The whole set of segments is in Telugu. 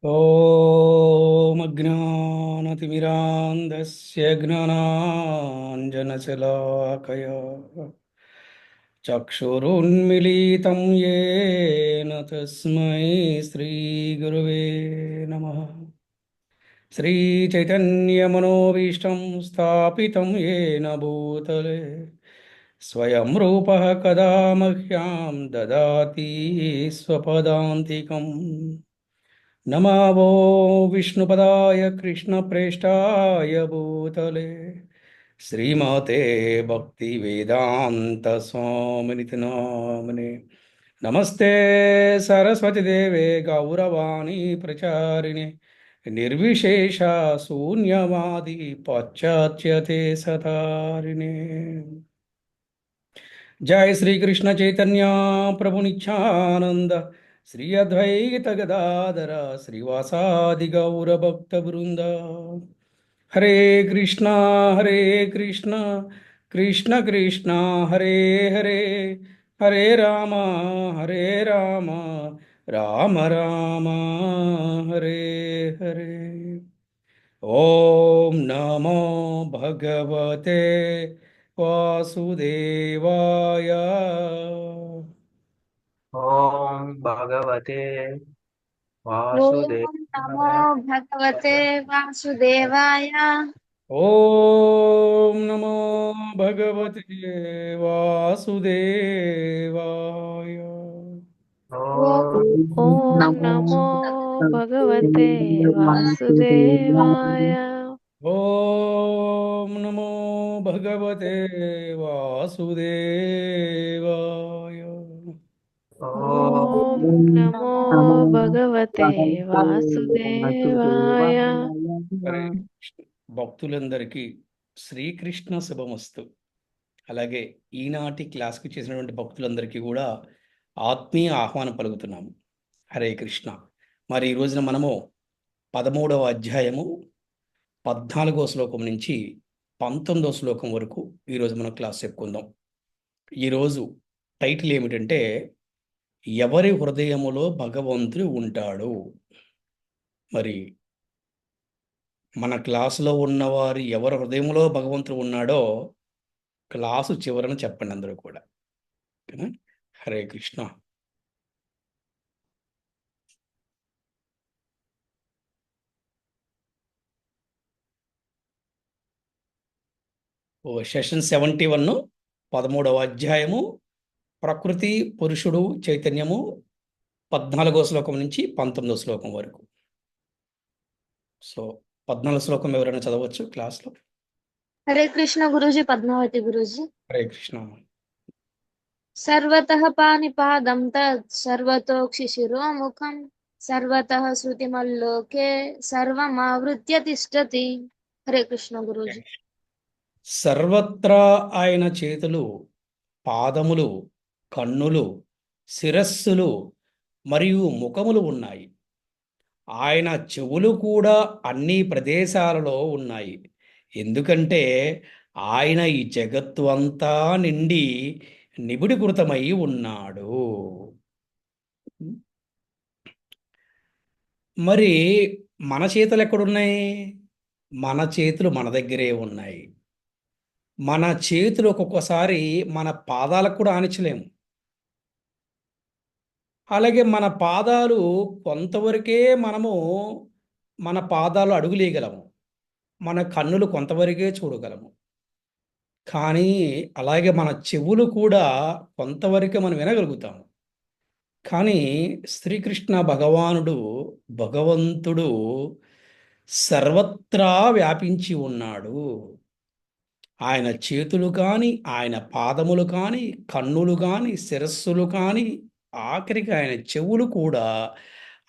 ॐ अज्ञानतिमिरान्धस्य ज्ञानाञ्जनशलाकया चक्षुरुन्मीलितं येन तस्मै श्रीगुरवे नमः। श्रीचैतन्यमनोभीष्टं स्थापितं येन भूतले स्वयं रूपः कदा मह्यं ददाति स्वपदान्तिकम्। नमो विष्णुपदाय कृष्णप्रेष्ठाय भूतले श्रीमते भक्तिवेदान्तस्वामिनिति नामने। नमस्ते सरस्वती देवे गौरवाणी प्रचारिणे निर्विशेष शून्यवादी पाश्चात्यते सतारिणे। जय श्री कृष्ण चैतन्य प्रभु नित्यानंद श्री अद्वैत गदाधर श्रीवासादि गौर भक्त वृंद। हरे कृष्णा कृष्णा कृष्ण हरे हरे, हरे हरे राम राम राम हरे हरे। ओम नमो भगवते वासुदेवाय। ओम भगवते ओम नमो वासुदेवाय। भगवते वासुदेवाय। ओम नमो भगवते वासुदेवाय। ओम ओम ॐ नमो नमो भगवते भगवते वासुदेवाय। ओम नमो भगवते वासुदेवाय। ओम ॐ नमो भगवते वासुदेवाय। హరే కృష్ణ. భక్తులందరికీ శ్రీకృష్ణ శుభమస్తు. అలాగే ఈనాటి క్లాస్కి చేసినటువంటి భక్తులందరికీ కూడా ఆత్మీయ ఆహ్వానం పలుకుతున్నాము. హరే కృష్ణ. మరి ఈ రోజున మనము 13వ అధ్యాయము 14వ శ్లోకం నుంచి 19వ శ్లోకం వరకు ఈరోజు మనం క్లాస్ చెప్పుకుందాం. ఈరోజు టైటిల్ ఏమిటంటే ఎవరి హృదయములో భగవంతుడు ఉంటాడు. మరి మన క్లాసులో ఉన్నవారు ఎవరి హృదయంలో భగవంతుడు ఉన్నాడో క్లాసు చివరన చెప్పండి అందరూ కూడా. ఓకేనా? హరే కృష్ణ. సెషన్ 71 13వ అధ్యాయము ప్రకృతి పురుషుడు చైతన్యము 14వ శ్లోకం నుంచి 19వ శ్లోకం వరకు. సో 14వ శ్లోకం ఎవరైనా చదవచ్చు క్లాస్లో? हरे कृष्ण गुरुजी। पद्मावती गुरुजी। హరే కృష్ణ. सर्वतः पाणिपादं तत् सर्वतोक्षिशिरोमुखं सर्वतः श्रुतिमल्लोके सर्वमावृत्य तिष्ठति। हरे कृष्ण गुरुजी। సర్వత్రా ఆయన చేతులు, పాదములు, కన్నులు, శిరస్సులు మరియు ముఖములు ఉన్నాయి. ఆయన చెవులు కూడా అన్ని ప్రదేశాలలో ఉన్నాయి. ఎందుకంటే ఆయన ఈ జగత్తు అంతా నిండి నిబిడీకృతమై ఉన్నాడు. మరి మన చేతులు ఎక్కడున్నాయి? మన చేతులు మన దగ్గరే ఉన్నాయి. మన చేతులు ఒక్కొక్కసారి మన పాదాలకు కూడా ఆనించలేము. అలాగే మన పాదాలు కొంతవరకే మనము మన పాదాలు అడుగులేయగలము. మన కన్నులు కొంతవరకే చూడగలము. కానీ అలాగే మన చెవులు కూడా కొంతవరకే మనం వినగలుగుతాము. కానీ శ్రీకృష్ణ భగవంతుడు సర్వత్రా వ్యాపించి ఉన్నాడు. ఆయన చేతులు కానీ, ఆయన పాదములు కానీ, కన్నులు కానీ, శిరస్సులు కానీ, ఆఖరికి ఆయన చెవులు కూడా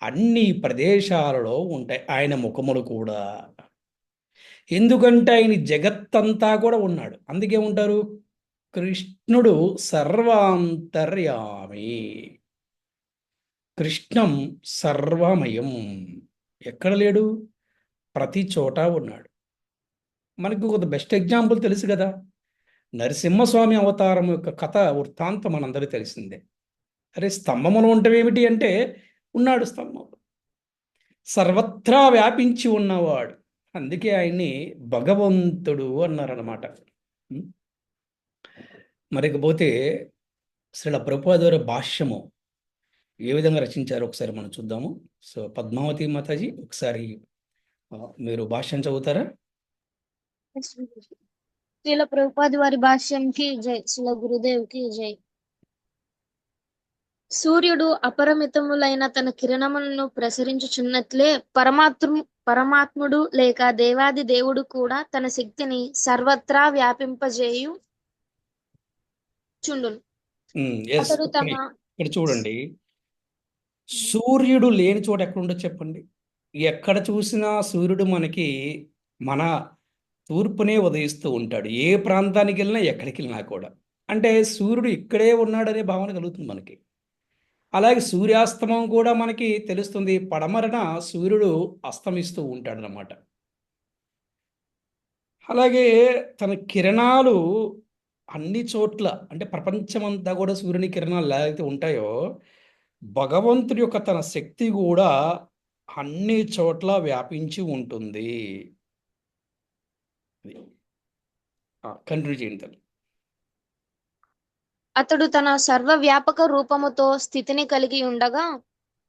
అన్ని ప్రదేశాలలో ఉంటాయి. ఆయన ముఖములు కూడా. ఎందుకంటే ఆయన జగత్తంతా కూడా ఉన్నాడు. అందుకే ఉంటారు కృష్ణుడు సర్వాంతర్యామి. కృష్ణం సర్వమయం. ఎక్కడ లేడు? ప్రతి చోట ఉన్నాడు. మనకు ఒక బెస్ట్ ఎగ్జాంపుల్ తెలుసు కదా, నరసింహస్వామి అవతారం యొక్క కథ వృత్తాంతం మనందరికీ తెలిసిందే. అరే స్తంభములో ఉండటం ఏమిటి అంటే ఉన్నాడు స్తంభం. సర్వత్రా వ్యాపించి ఉన్నవాడు. అందుకే ఆయన్ని భగవంతుడు అన్నారనమాట. మరికపోతే శ్రీల ప్రభుపాద వారి భాష్యము ఏ విధంగా రచించారో ఒకసారి మనం చూద్దాము. సో పద్మావతి మాతాజీ ఒకసారి మీరు భాష్యం చదువుతారా? శ్రీల ప్రభుపాద వారి భాష్యంకి జై. శ్రీల గురుదేవ్కి జై. సూర్యుడు అపరిమితములైన తన కిరణములను ప్రసరించుచున్నట్లే పరమాత్ముడు లేక దేవాది దేవుడు కూడా తన శక్తిని సర్వత్రా వ్యాపింపజేయు చుండును. ఎస్, అతడు తన ఇక్కడ చూడండి, సూర్యుడు లేని చోట ఎక్కడ ఉండో చెప్పండి. ఎక్కడ చూసినా సూర్యుడు మనకి మన తూర్పునే ఉదయిస్తూ ఉంటాడు. ఏ ప్రాంతానికి వెళ్ళినా ఎక్కడికి వెళ్ళినా కూడా. అంటే సూర్యుడు ఇక్కడే ఉన్నాడనే భావన కలుగుతుంది మనకి. అలాగే సూర్యాస్తమం కూడా మనకి తెలుస్తుంది. పడమరన సూర్యుడు అస్తమిస్తూ ఉంటాడనమాట. అలాగే తన కిరణాలు అన్ని చోట్ల, అంటే ప్రపంచమంతా కూడా సూర్యుని కిరణాలు ఎలాగైతే ఉంటాయో, భగవంతుడి యొక్క తన శక్తి కూడా అన్ని చోట్ల వ్యాపించి ఉంటుంది. కంటిన్యూ చేయండి తల్లి. అతడు తన సర్వవ్యాపక రూపముతో స్థితిని కలిగి ఉండగా,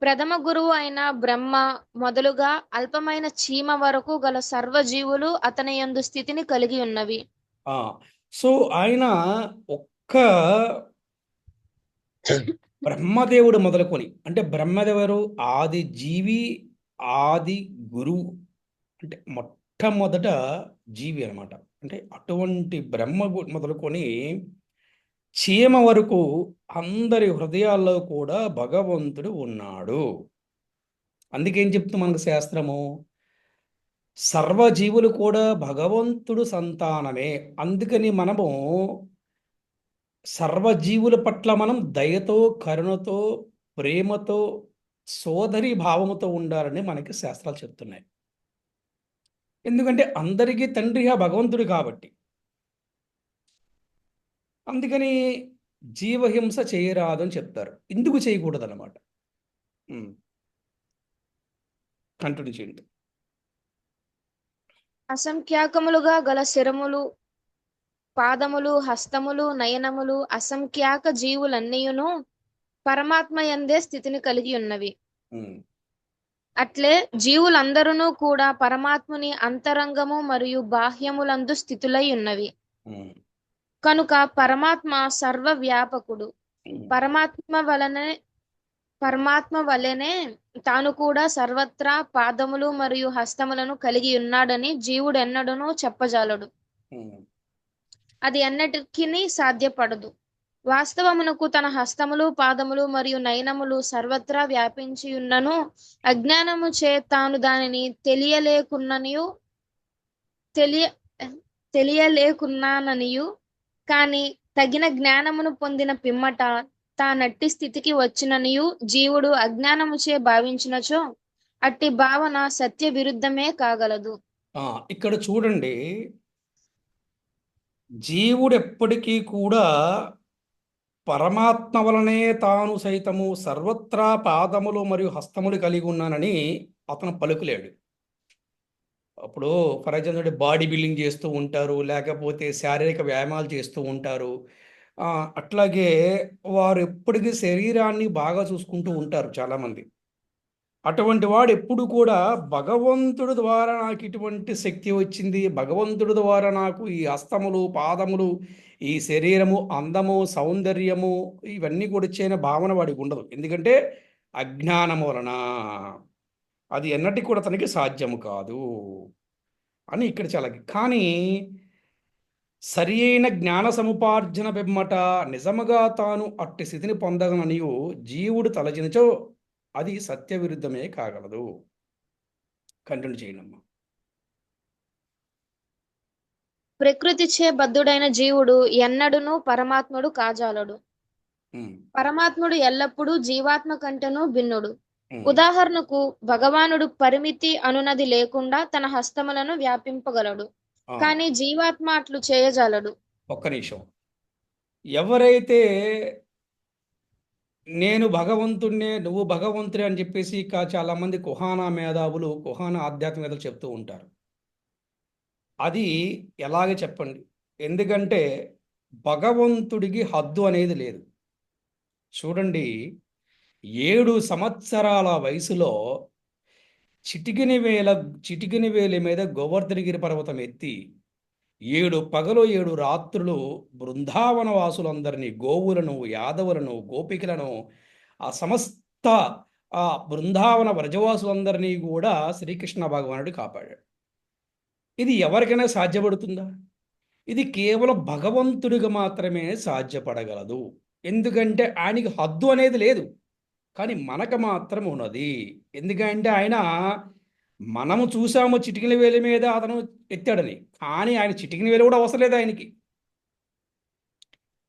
ప్రథమ గురువు అయిన బ్రహ్మ మొదలుగా అల్పమైన చీమ వరకు గల సర్వజీవులు అతని యందు స్థితిని కలిగి ఉన్నవి. సో ఆయన ఒక్క బ్రహ్మదేవుడు మొదలుకొని, అంటే బ్రహ్మదేవుడు ఆది జీవి, ఆది గురువు, అంటే మొట్టమొదట జీవి అనమాట. అంటే అటువంటి బ్రహ్మ మొదలుకొని చీమ వరకు అందరి హృదయాల్లో కూడా భగవంతుడు ఉన్నాడు. అందుకేం చెప్తుంది మనకు శాస్త్రము? సర్వజీవులు కూడా భగవంతుడు సంతానమే. అందుకని మనము సర్వజీవుల పట్ల మనం దయతో, కరుణతో, ప్రేమతో, సోదరి భావముతో ఉండాలని మనకి శాస్త్రాలు చెప్తున్నాయి. ఎందుకంటే అందరికీ తండ్రి ఆ భగవంతుడు కాబట్టి. అందుకని జీవహింస చేయరాదు అని చెప్తారు. ఎందుకు చేయకూడదు అన్నమాట. కంటిన్యూ చేయండి. అసంఖ్యాకములుగా గల శిరములు, పాదములు, హస్తములు, నయనములు, అసంఖ్యాక జీవులన్నీయును పరమాత్మ యందే స్థితిని కలిగి ఉన్నవి. అట్లే జీవులందరూ కూడా పరమాత్ముని అంతరంగము మరియు బాహ్యములందు స్థితులై ఉన్నవి. కనుక పరమాత్మ సర్వవ్యాపకుడు. పరమాత్మ వలనే తాను కూడా సర్వత్రా పాదములు మరియు హస్తములను కలిగి ఉన్నాడని జీవుడెన్నడూనూ చెప్పజాలడు. అది ఎన్నటికీ సాధ్యపడదు. వాస్తవమునకు తన హస్తములు, పాదములు మరియు నయనములు సర్వత్రా వ్యాపించి ఉన్నను అజ్ఞానము చే తాను దానిని తెలియలేకున్నాననియు, కాని తగిన జ్ఞానమును పొందిన పిమ్మట తానట్టి స్థితికి వచ్చిననియు జీవుడు అజ్ఞానముచే భావించినచో అట్టి భావన సత్య విరుద్ధమే కాగలదు. ఇక్కడ చూడండి, జీవుడు ఎప్పటికీ కూడా పరమాత్మ వలనే తాను సైతము సర్వత్రా పాదములు మరియు హస్తములు కలిగి ఉన్నానని అతను పలుకులేడు. అప్పుడు ఫర్ ఎగ్జాంపుల్ బాడీ బిల్డింగ్ చేస్తూ ఉంటారు, లేకపోతే శారీరక వ్యాయామాలు చేస్తూ ఉంటారు. అట్లాగే వారు ఎప్పటికీ శరీరాన్ని బాగా చూసుకుంటూ ఉంటారు చాలామంది. అటువంటి వాడు ఎప్పుడు కూడా భగవంతుడి ద్వారా నాకు ఇటువంటి శక్తి వచ్చింది, భగవంతుడి ద్వారా నాకు ఈ హస్తములు, పాదములు, ఈ శరీరము, అందము, సౌందర్యము ఇవన్నీ కూడా వచ్చే భావన వాడికి ఉండదు. ఎందుకంటే అజ్ఞానము వలన అది ఎన్నటికీ కూడా తనకి సాధ్యము కాదు అని ఇక్కడ చాలా. కానీ సరి అయిన జ్ఞాన సముపార్జన పిమ్మట నిజముగా తాను అట్టి స్థితిని పొందగననియు జీవుడు తలచినచో అది సత్య విరుద్ధమే కాగలదు. కంటిన్యూ చేయనమ్మా. ప్రకృతిచే బద్ధుడైన జీవుడు ఎన్నడూనూ పరమాత్ముడు కాజాలడు. పరమాత్ముడు ఎల్లప్పుడూ జీవాత్మ కంటేనూ భిన్నుడు. ఉదాహరణకు భగవానుడు పరిమితి అనునది లేకుండా తన హస్తములను వ్యాపింపగలడు, కానీ జీవాత్మ అట్లు చేయజాలడు. ఒక్క నిమిషం. ఎవరైతే నేను భగవంతుడినే, నువ్వు భగవంతుడే అని చెప్పేసి చాలామంది కుహానా మేధావులు, కుహానా ఆధ్యాత్మికతలు చెప్తూ ఉంటారు. అది ఎలాగే చెప్పండి. ఎందుకంటే భగవంతుడికి హద్దు అనేది లేదు. చూడండి, 7 సంవత్సరాల వయసులో చిటికిన వేలి మీద గోవర్ధనగిరి పర్వతం ఎత్తి 7 పగలు 7 రాత్రులు బృందావన వాసులందరినీ, గోవులను, యాదవులను, గోపికలను, ఆ సమస్త ఆ బృందావన వ్రజవాసులందరినీ కూడా శ్రీకృష్ణ భగవానుడు కాపాడాడు. ఇది ఎవరికైనా సాధ్యపడుతుందా? ఇది కేవలం భగవంతుడికి మాత్రమే సాధ్యపడగలదు. ఎందుకంటే ఆయనకి హద్దు అనేది లేదు. కానీ మనకు మాత్రం ఉన్నది. ఎందుకంటే ఆయన, మనము చూసాము చిటికిన వేలి మీద అతను ఎత్తాడని, కానీ ఆయన చిటికిన వేలు కూడా అవసరం లేదు ఆయనకి.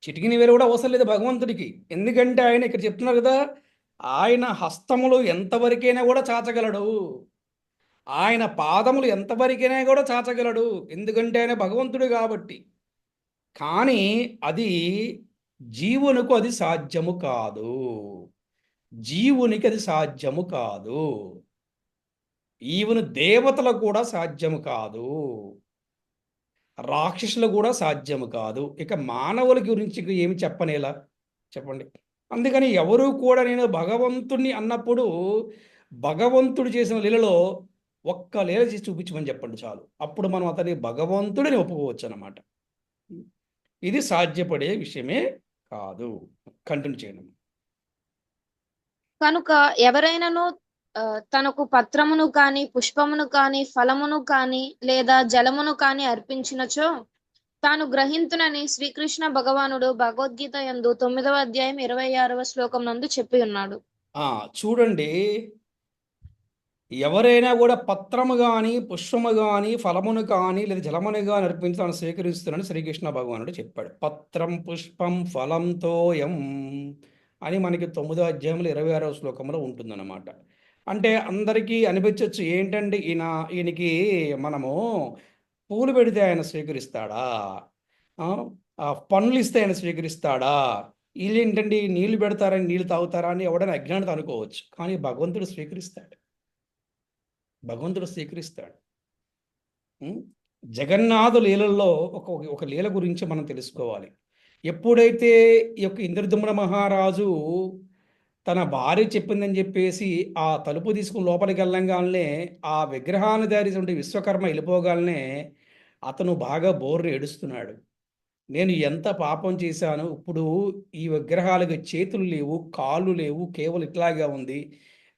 చిటికిన వేలు కూడా అవసరం లేదు భగవంతుడికి. ఎందుకంటే ఆయన ఇక్కడ చెప్తున్నారు కదా, ఆయన హస్తములు ఎంతవరకైనా కూడా చాచగలడు, ఆయన పాదములు ఎంతవరకైనా కూడా చాచగలడు. ఎందుకంటే ఆయన భగవంతుడు కాబట్టి. కానీ అది జీవునికి అది సాధ్యము కాదు. జీవునికి అది సాధ్యము కాదు. ఈవెన్ దేవతలకు కూడా సాధ్యము కాదు. రాక్షసులకు కూడా సాధ్యము కాదు. ఇక మానవుల గురించి ఏమి చెప్పనేలా చెప్పండి. అందుకని ఎవరు కూడా నేను భగవంతుణ్ణి అన్నప్పుడు భగవంతుడు చేసిన లీలలో ఒక్క లీల చేసి చూపించమని చెప్పండి చాలు. అప్పుడు మనం అతని భగవంతుడిని ఒప్పుకోవచ్చు అన్నమాట. ఇది సాధ్యపడే విషయమే కాదు. కంటిన్యూ చేయండి. కనుక ఎవరైనాను తనకు పత్రమును కాని, పుష్పమును కాని, ఫలమును కాని, లేదా జలమును కాని అర్పించినచో తాను గ్రహింతునని శ్రీకృష్ణ భగవానుడు భగవద్గీత యందు 9వ అధ్యాయం 26వ శ్లోకం నందు చెప్పి ఉన్నాడు. చూడండి, ఎవరైనా కూడా పత్రము కానీ, పుష్పము కానీ, ఫలమును కానీ లేదా జలమును కానీ అర్పించి తాను స్వీకరిస్తున్నానని శ్రీకృష్ణ భగవానుడు చెప్పాడు. పత్రం పుష్పం ఫలం తోయం అని మనకి 9వ అధ్యాయంలో 26వ శ్లోకంలో ఉంటుందన్నమాట. అంటే అందరికీ అనిపించవచ్చు, ఏంటంటే ఈయనకి మనము పూలు పెడితే ఆయన స్వీకరిస్తాడా, పనులు ఇస్తే ఆయన స్వీకరిస్తాడా, వీళ్ళు ఏంటండి నీళ్లు పెడతారని నీళ్ళు తాగుతారా అని ఎవడైనా అజ్ఞానత అనుకోవచ్చు. కానీ భగవంతుడు స్వీకరిస్తాడు. భగవంతుడు స్వీకరిస్తాడు. జగన్నాథ లీలల్లో ఒక లీల గురించి మనం తెలుసుకోవాలి. ఎప్పుడైతే ఈ యొక్క ఇంద్రదుమ్న మహారాజు తన భార్య చెప్పిందని చెప్పేసి ఆ తలుపు తీసుకుని లోపలికి వెళ్ళంగానే ఆ విగ్రహాన్ని తయారీటువంటి విశ్వకర్మ వెళ్ళిపోగానే అతను బాగా బోర్రు ఏడుస్తున్నాడు. నేను ఎంత పాపం చేశాను, ఇప్పుడు ఈ విగ్రహాలకు చేతులు లేవు, కాళ్ళు లేవు, కేవలం ఇట్లాగా ఉంది,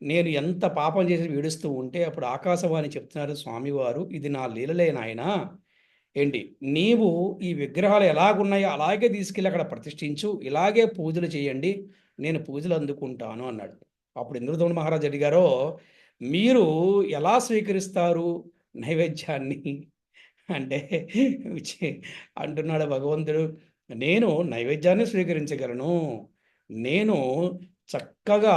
నేను ఎంత పాపం చేసి ఏడుస్తూ ఉంటే అప్పుడు ఆకాశవాణి చెప్తున్నారు స్వామివారు, ఇది నా లీలలే నాయనా, ఏంటి నీవు ఈ విగ్రహాలు ఎలాగున్నాయో అలాగే తీసుకెళ్ళి అక్కడ ప్రతిష్ఠించు, ఇలాగే పూజలు చేయండి, నేను పూజలు అందుకుంటాను అన్నాడు. అప్పుడు ఇంద్రదమ్న మహారాజు అడిగారో, మీరు ఎలా స్వీకరిస్తారు నైవేద్యాన్ని అంటే అంటున్నాడు భగవంతుడు, నేను నైవేద్యాన్ని స్వీకరించగలను, నేను చక్కగా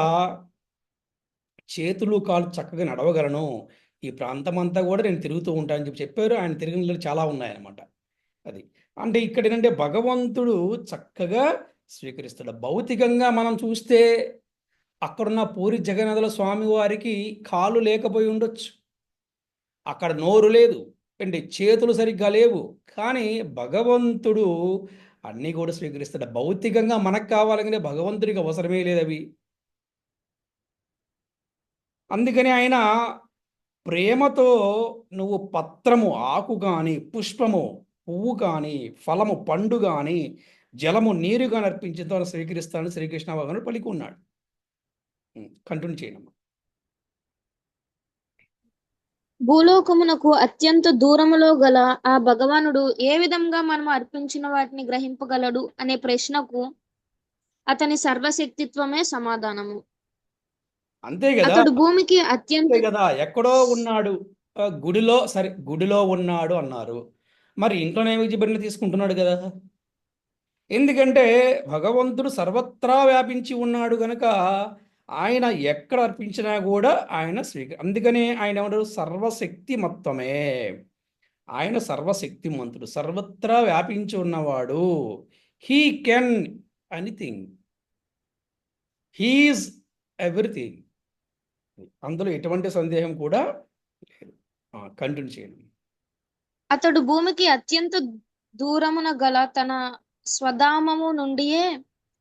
చేతులు కాళ్ళు చక్కగా నడవగలను, ఈ ప్రాంతం అంతా కూడా నేను తిరుగుతూ ఉంటానని చెప్పి చెప్పారు. ఆయన తిరిగిన చాలా ఉన్నాయన్నమాట. అది అంటే ఇక్కడ ఏంటంటే భగవంతుడు చక్కగా స్వీకరిస్తాడు. భౌతికంగా మనం చూస్తే అక్కడున్న పూరి జగన్నాథుల స్వామి వారికి కాళ్ళు లేకపోయి ఉండొచ్చు, అక్కడ నోరు లేదు అండి, చేతులు సరిగ్గా లేవు, కానీ భగవంతుడు అన్నీ కూడా స్వీకరిస్తాడు. భౌతికంగా మనకు కావాలంటే భగవంతుడికి అవసరమే లేదు అవి. అందుకని ఆయన ప్రేమతో నువ్వు పత్రము, ఆకు కానీ, పుష్పము, పువ్వు కానీ, ఫలము, పండు కానీ, జలము, నీరు కానీ అర్పించుతో స్వీకరిస్తానని శ్రీకృష్ణ భగవానుడు పలికి ఉన్నాడు. కంటిన్యూ చేయనమ్మా. భూలోకమునకు అత్యంత దూరములో గల ఆ భగవానుడు ఏ విధంగా మనము అర్పించిన వాటిని గ్రహింపగలడు అనే ప్రశ్నకు అతని సర్వశక్తిత్వమే సమాధానము. అంతే కదా, అతడు భూమికి అత్యంత అంతే కదా, ఎక్కడో ఉన్నాడు, గుడిలో, సరే గుడిలో ఉన్నాడు అన్నారు, మరి ఇంట్లో నైవేద్య తీసుకుంటున్నాడు కదా. ఎందుకంటే భగవంతుడు సర్వత్రా వ్యాపించి ఉన్నాడు కనుక ఆయన ఎక్కడ అర్పించినా కూడా ఆయన అందుకనే ఆయన ఏమంటారు, సర్వశక్తి మొత్తమే. ఆయన సర్వశక్తిమంతుడు, సర్వత్రా వ్యాపించి ఉన్నవాడు. He can anything, he is everything. అందులో ఎటువంటి సందేహం కూడా లేదు. కంటిన్యూ చేయండి. అతడు భూమికి అత్యంత దూరమున గల తన స్వధామము నుండియే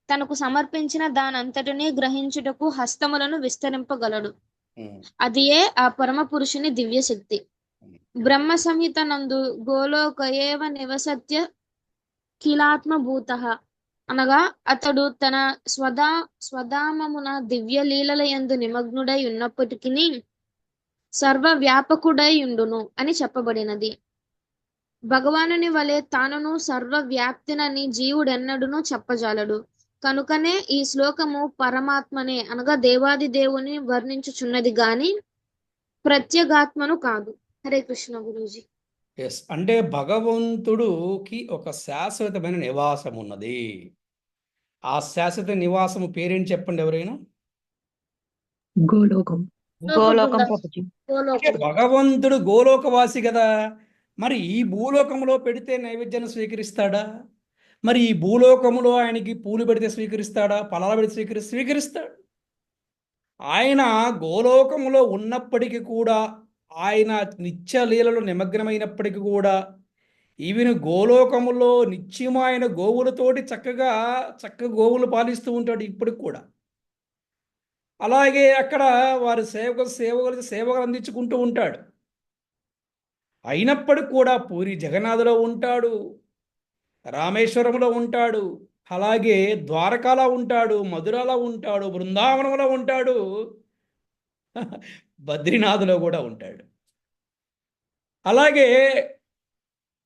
తనకు సమర్పించిన దానంతటినీ గ్రహించుటకు హస్తములను విస్తరింపగలడు. ఉమ్, అదియే ఆ పరమ పురుషుని దివ్య శక్తి. ఉమ్. బ్రహ్మ సంహిత నందు గోలోక ఏవ నివసత్య కిలాత్మభూతః అనగా అతడు తన స్వధామమున దివ్య లీలల యందు నిమగ్నుడై ఉన్నప్పటికీ సర్వవ్యాపకుడై ఉండును అని చెప్పబడినది. భగవానుని వలె తానును సర్వవ్యాప్తినని జీవుడెన్నడును చెప్పజాలడు. కనుకనే ఈ శ్లోకము పరమాత్మనే అనగా దేవాది దేవుని వర్ణించుచున్నది గాని ప్రత్యేగాత్మను కాదు. హరే కృష్ణ గురూజీ. ఎస్, అంటే భగవంతుడుకి ఒక శాశ్వతమైన నివాసం ఉన్నది. ఆ శాశ్వత నివాసము పేరేంటి చెప్పండి ఎవరైనా. గోలోకం. గోలోకం ప్రభుజీ. అంటే గోలోకం. భగవంతుడు గోలోకవాసి కదా, మరి ఈ భూలోకంలో పెడితే నైవేద్యాన్ని స్వీకరిస్తాడా? మరి ఈ భూలోకములో ఆయనకి పూలు పెడితే స్వీకరిస్తాడా? ఫలాలు పెడితే స్వీకరిస్తాడు. ఆయన గోలోకములో ఉన్నప్పటికీ కూడా, ఆయన నిత్య లీలలో నిమగ్నమైనప్పటికీ కూడా, ఈవెన్ గోలోకములో నిత్యము ఆయన గోవులతోటి చక్కగా గోవులు పాలిస్తూ ఉంటాడు ఇప్పటికి కూడా. అలాగే అక్కడ వారి సేవలు అందించుకుంటూ ఉంటాడు. అయినప్పటికి కూడా పూరి జగన్నాథులో ఉంటాడు, రామేశ్వరంలో ఉంటాడు, అలాగే ద్వారకాలో ఉంటాడు, మధురలో ఉంటాడు, బృందావనంలో ఉంటాడు, బద్రీనాథ్లో కూడా ఉంటాడు. అలాగే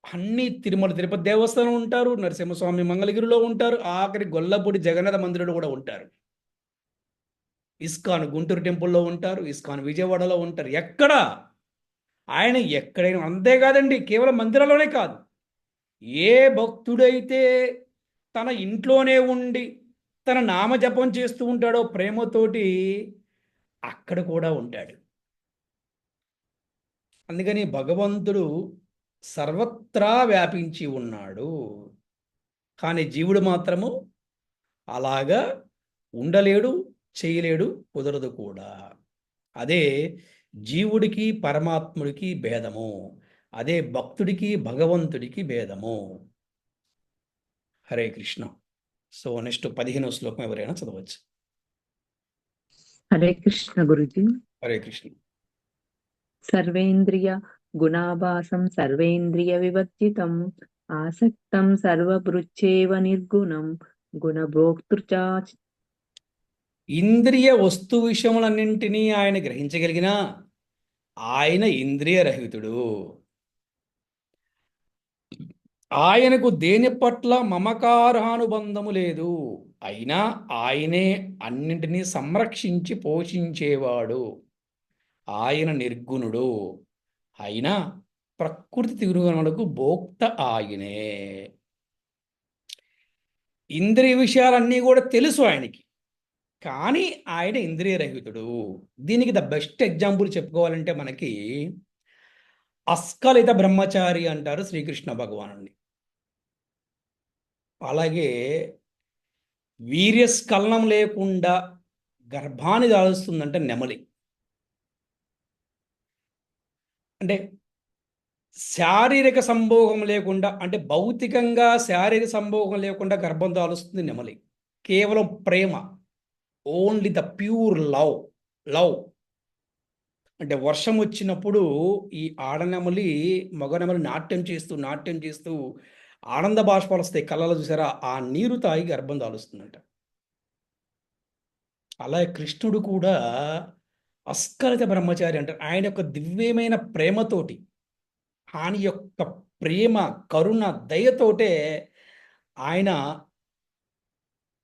అన్ని తిరుమల తిరుపతి దేవస్థానం ఉంటారు, నరసింహస్వామి మంగళగిరిలో ఉంటారు, ఆఖరి గొల్లపూడి జగన్నాథ మందిరంలో కూడా ఉంటారు. ఇస్కాన్ గుంటూరు టెంపుల్లో ఉంటారు, ఇస్కాన్ విజయవాడలో ఉంటారు. ఎక్కడ ఆయన ఎక్కడైనా. అంతేకాదండి, కేవలం మందిరాల్లోనే కాదు, ఏ భక్తుడైతే తన ఇంట్లోనే ఉండి తన నామజపం చేస్తూ ఉంటాడో ప్రేమతోటి, అక్కడ కూడా ఉంటాడు. అందుకని భగవంతుడు సర్వత్రా వ్యాపించి ఉన్నాడు. కానీ జీవుడు మాత్రము అలాగా ఉండలేడు, చేయలేడు, కుదరదు కూడా. అదే జీవుడికి పరమాత్ముడికి భేదము. అదే భక్తుడికి భగవంతుడికి భేదము. హరే కృష్ణ. సో నెక్స్ట్ 15వ శ్లోకం ఎవరైనా చదవచ్చు. హరే కృష్ణ గురుజీ. హరే కృష్ణ. సర్వేంద్రియ గుణాభాసం సర్వేంద్రియ వివర్జితం ఆసక్తం సర్వభృచ్చేవ నిర్గుణం గుణభోక్తృచా. ఇంద్రియ వస్తు విషయములన్నింటినీ ఆయన గ్రహించగలిగిన ఆయన ఇంద్రియ రహితుడు. ఆయనకు దేని పట్ల మమకారానుబంధము లేదు. అయినా ఆయనే అన్నింటినీ సంరక్షించి పోషించేవాడు. ఆయన నిర్గుణుడు. అయినా ప్రకృతి తిరుగునకు భోక్త ఆయనే. ఇంద్రియ విషయాలన్నీ కూడా తెలుసు ఆయనకి, కానీ ఆయన ఇంద్రియరహితుడు. దీనికి ద బెస్ట్ ఎగ్జాంపుల్ చెప్పుకోవాలంటే మనకి అస్కలిత బ్రహ్మచారి అంటారు శ్రీకృష్ణ భగవానుని. అలాగే వీర్యస్ఖలనం లేకుండా గర్భాన్ని దాలుస్తుందంటే నెమలి. అంటే శారీరక సంభోగం లేకుండా, అంటే భౌతికంగా శారీరక సంభోగం లేకుండా గర్భం దాలుస్తుంది నెమలి. కేవలం ప్రేమ, ఓన్లీ ద ప్యూర్ లవ్. అంటే వర్షం వచ్చినప్పుడు ఈ ఆడనెమలి మగనెమలి నాట్యం చేస్తూ ఆనంద బాష్పాలు వస్తాయి కళ్ళలో, చూసారా? ఆ నీరు తాగి గర్భం దాలుస్తుందంట. అలాగే కృష్ణుడు కూడా అస్కలిత బ్రహ్మచారి అంటారు. ఆయన యొక్క దివ్యమైన ప్రేమతోటి, ఆయన యొక్క ప్రేమ, కరుణ, దయతోటే ఆయన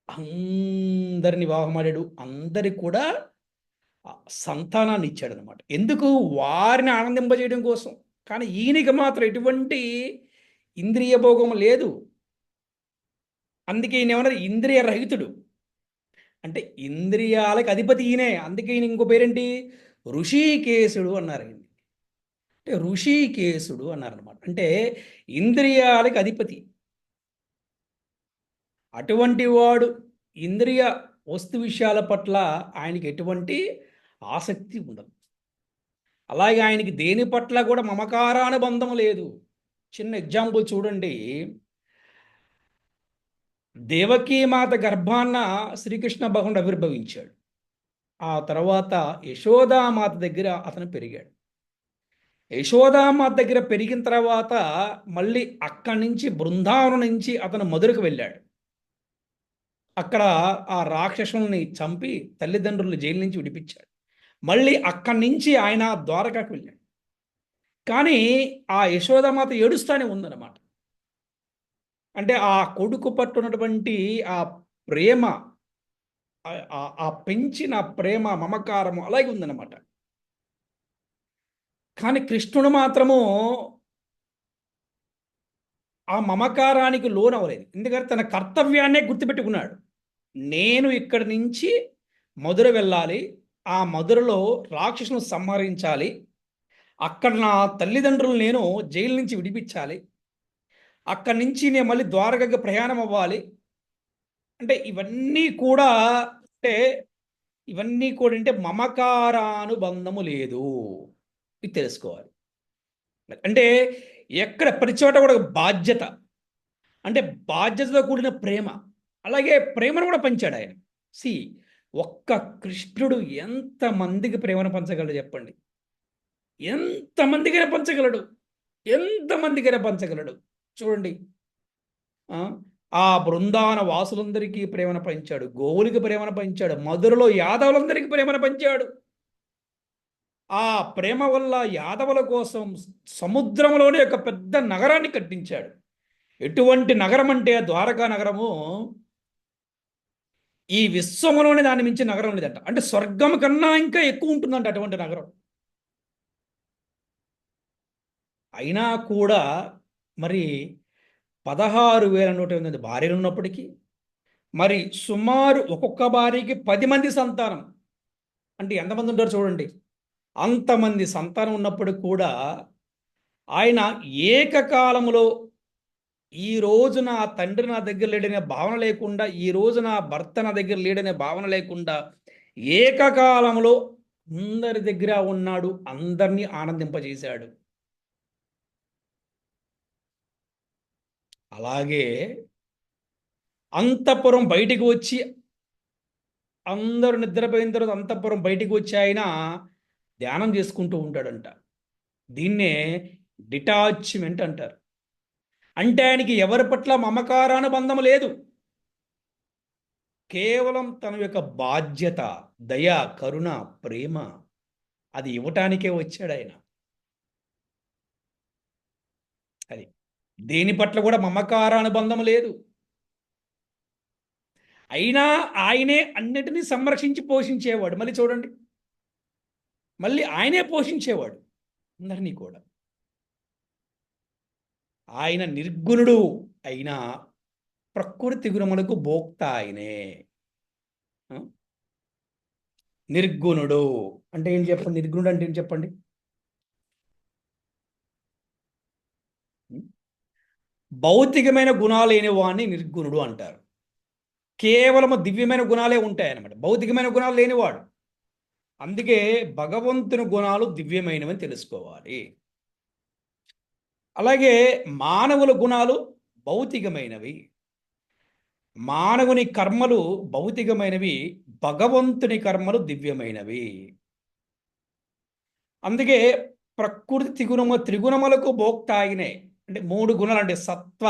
అందరిని వివాహమాడాడు, అందరికి కూడా సంతానాన్ని ఇచ్చాడు అనమాట. ఎందుకు? వారిని ఆనందింపజేయడం కోసం. కానీ ఈయనకి మాత్రం ఎటువంటి ఇంద్రియ భోగం లేదు. అందుకే ఈయన ఏమన్నారు? ఇంద్రియ రహితుడు. అంటే ఇంద్రియాలకు అధిపతి ఈయనే. అందుకే ఈయన ఇంకో పేరేంటి? ఋషికేశుడు అన్నారు. అంటే ఋషికేశుడు అన్నారనమాట. అంటే ఇంద్రియాలకు అధిపతి. అటువంటి వాడు, ఇంద్రియ వస్తు విషయాల పట్ల ఆయనకి ఎటువంటి ఆసక్తి ఉండదు. అలాగే ఆయనకి దేని పట్ల కూడా మమకారానుబంధం లేదు. చిన్న ఎగ్జాంపుల్ చూడండి. దేవకీమాత గర్భాన్న శ్రీకృష్ణ భగవానుడు ఆవిర్భవించాడు. ఆ తర్వాత యశోదామాత దగ్గర అతను పెరిగాడు. యశోదామాత దగ్గర పెరిగిన తర్వాత మళ్ళీ అక్కడి నుంచి బృందావనం నుంచి అతను మధురకు వెళ్ళాడు. అక్కడ ఆ రాక్షసుల్ని చంపి తల్లిదండ్రులు జైలు నుంచి విడిపించాడు. మళ్ళీ అక్కడి నుంచి ఆయన ద్వారకాకు వెళ్ళాడు. కానీ ఆ యశోదామాత ఏడుస్తానే ఉందన్నమాట. అంటే ఆ కొడుకు పట్టున్నటువంటి ఆ ప్రేమ, ఆ పెంచిన ప్రేమ, మమకారము అలాగే ఉందన్నమాట. కానీ కృష్ణుడు మాత్రము ఆ మమకారానికి లోనవ్వలేదు. ఎందుకంటే తన కర్తవ్యాన్నే గుర్తుపెట్టుకున్నాడు. నేను ఇక్కడి నుంచి మధుర వెళ్ళాలి, ఆ మధురలో రాక్షసులను సంహరించాలి, అక్కడ నా తల్లిదండ్రులు నేను జైలు నుంచి విడిపించాలి, అక్కడి నుంచి నేను మళ్ళీ ద్వారకగా ప్రయాణం అవ్వాలి. అంటే ఇవన్నీ కూడా అంటే మమకారానుబంధము లేదు. ఇది తెలుసుకోవాలి. అంటే ఎక్కడ ప్రతి చోట కూడా బాధ్యత, అంటే బాధ్యతతో కూడిన ప్రేమ, అలాగే ప్రేమను కూడా పంచాడు ఆయన. ఒక్క కృష్ణుడు ఎంతమందికి ప్రేమను పంచగలడు చెప్పండి? ఎంతమందికైనా పంచగలడు, ఎంతమందికైనా పంచగలడు. చూడండి, ఆ బృందావన వాసులందరికీ ప్రేమను పంచాడు, గోవులకి ప్రేమను పంచాడు, మధురలో యాదవులందరికీ ప్రేమను పంచాడు. ఆ ప్రేమ వల్ల యాదవుల కోసం సముద్రంలోనే ఒక పెద్ద నగరాన్ని కట్టించాడు. ఎటువంటి నగరం అంటే ద్వారకా నగరము ఈ విశ్వంలోనే దాన్ని మించి నగరం లేదంట. అంటే స్వర్గం కన్నా ఇంకా ఎక్కువ ఉంటుందంట అటువంటి నగరం. అయినా కూడా మరి 16,108 భార్యలు ఉన్నప్పటికీ, మరి సుమారు ఒక్కొక్క భార్యకి 10 మంది సంతానం. అంటే ఎంతమంది ఉంటారు చూడండి. అంతమంది సంతానం ఉన్నప్పటికి కూడా ఆయన ఏకకాలంలో ఈ రోజు నా తండ్రి నా దగ్గర లేడనే భావన లేకుండా, ఈ రోజు నా భర్త నా దగ్గర లేడనే భావన లేకుండా ఏకకాలంలో అందరి దగ్గర ఉన్నాడు, అందరినీ ఆనందింపజేశాడు. అలాగే అంతఃపురం బయటికి వచ్చి, అందరూ నిద్రపోయిన తర్వాత అంతఃపురం బయటికి వచ్చి ఆయన ధ్యానం చేసుకుంటూ ఉంటాడంట. దీన్నే డిటాచ్మెంట్ అంటారు. అంటే ఆయనకి ఎవరి పట్ల మమకారానుబంధం లేదు. కేవలం తన యొక్క బాధ్యత, దయ, కరుణ, ప్రేమ అది ఇవ్వటానికే వచ్చాడు ఆయన. అది దేని పట్ల కూడా మమకారానుబంధం లేదు. అయినా ఆయనే అన్నిటినీ సంరక్షించి పోషించేవాడు. మళ్ళీ చూడండి, మళ్ళీ ఆయనే పోషించేవాడు అందరినీ కూడా. ఆయన నిర్గుణుడు అయినా ప్రకృతి గుణములకు భోక్త ఆయనే. నిర్గుణుడు అంటే ఏం చెప్పండి? నిర్గుణుడు అంటే ఏం చెప్పండి? భౌతికమైన గుణాలు లేని వాడిని నిర్గుణుడు అంటారు. కేవలము దివ్యమైన గుణాలే ఉంటాయన్నమాట, భౌతికమైన గుణాలు లేనివాడు. అందుకే భగవంతుని గుణాలు దివ్యమైనవని తెలుసుకోవాలి. అలాగే మానవుల గుణాలు భౌతికమైనవి, మానవుని కర్మలు భౌతికమైనవి, భగవంతుని కర్మలు దివ్యమైనవి. అందుకే ప్రకృతి త్రిగుణములకు భోక్త ఆయనే. అంటే 3 గుణాలు, అంటే సత్వ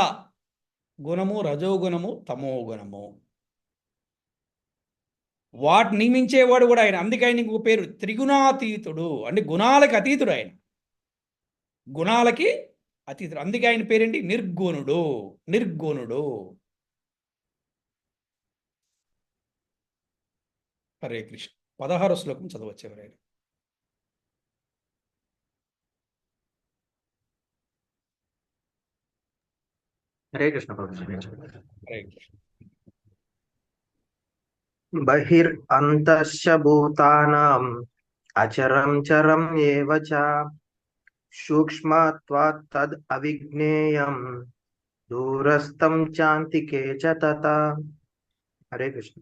గుణము, రజోగుణము, తమో గుణము. వాటిని నియమించేవాడు కూడా ఆయన. అందుకే ఆయన ఇంకొక పేరు త్రిగుణాతీతుడు, అంటే గుణాలకి అతీతుడు ఆయన, గుణాలకి అతీతుడు. అందుకే ఆయన పేరేంటి? నిర్గుణుడు. నిర్గుణుడు. హరే కృష్ణ. 16వ శ్లోకం చదవచ్చేవారు. హరే కృష్ణ ప్రభుజీ. హరే కృష్ణ. బహిరంతశ్చ భూతానాం అచరం చరం ఏవ చ సూక్ష్మత్వాత్ తద్ అవిజ్ఞేయం దూరస్థం చాంతికే చ తత. హరే కృష్ణ.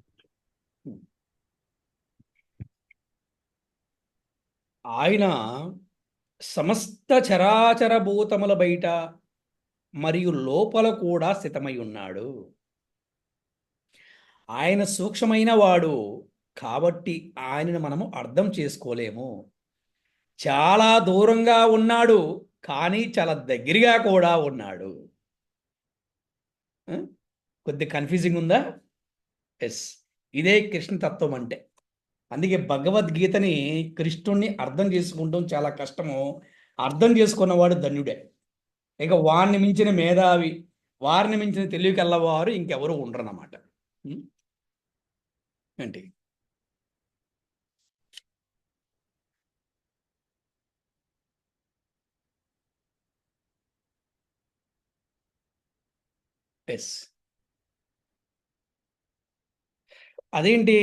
ఆయన సమస్త చరాచర భూతముల బయట మరియు లోపల కూడా స్థితమై ఉన్నాడు. ఆయన సూక్ష్మమైన వాడు కాబట్టి ఆయనను మనము అర్థం చేసుకోలేము. చాలా దూరంగా ఉన్నాడు కానీ చాలా దగ్గరగా కూడా ఉన్నాడు. ఆ? కొద్ది కన్ఫ్యూజింగ్ ఉందా? ఎస్, ఇదే కృష్ణ తత్వం అంటే. అందుకే భగవద్గీతని కృష్ణుణ్ణి అర్థం చేసుకుంటాం చాలా కష్టము. అర్థం చేసుకున్నవాడు ధన్యుడే. ఇక వారిని మించిన మేధావి, వారిని మించిన తెలివి కల్లవారు ఇంకెవరు ఉండరన్నమాట. ఏంటి? ఎస్, అదేంటి?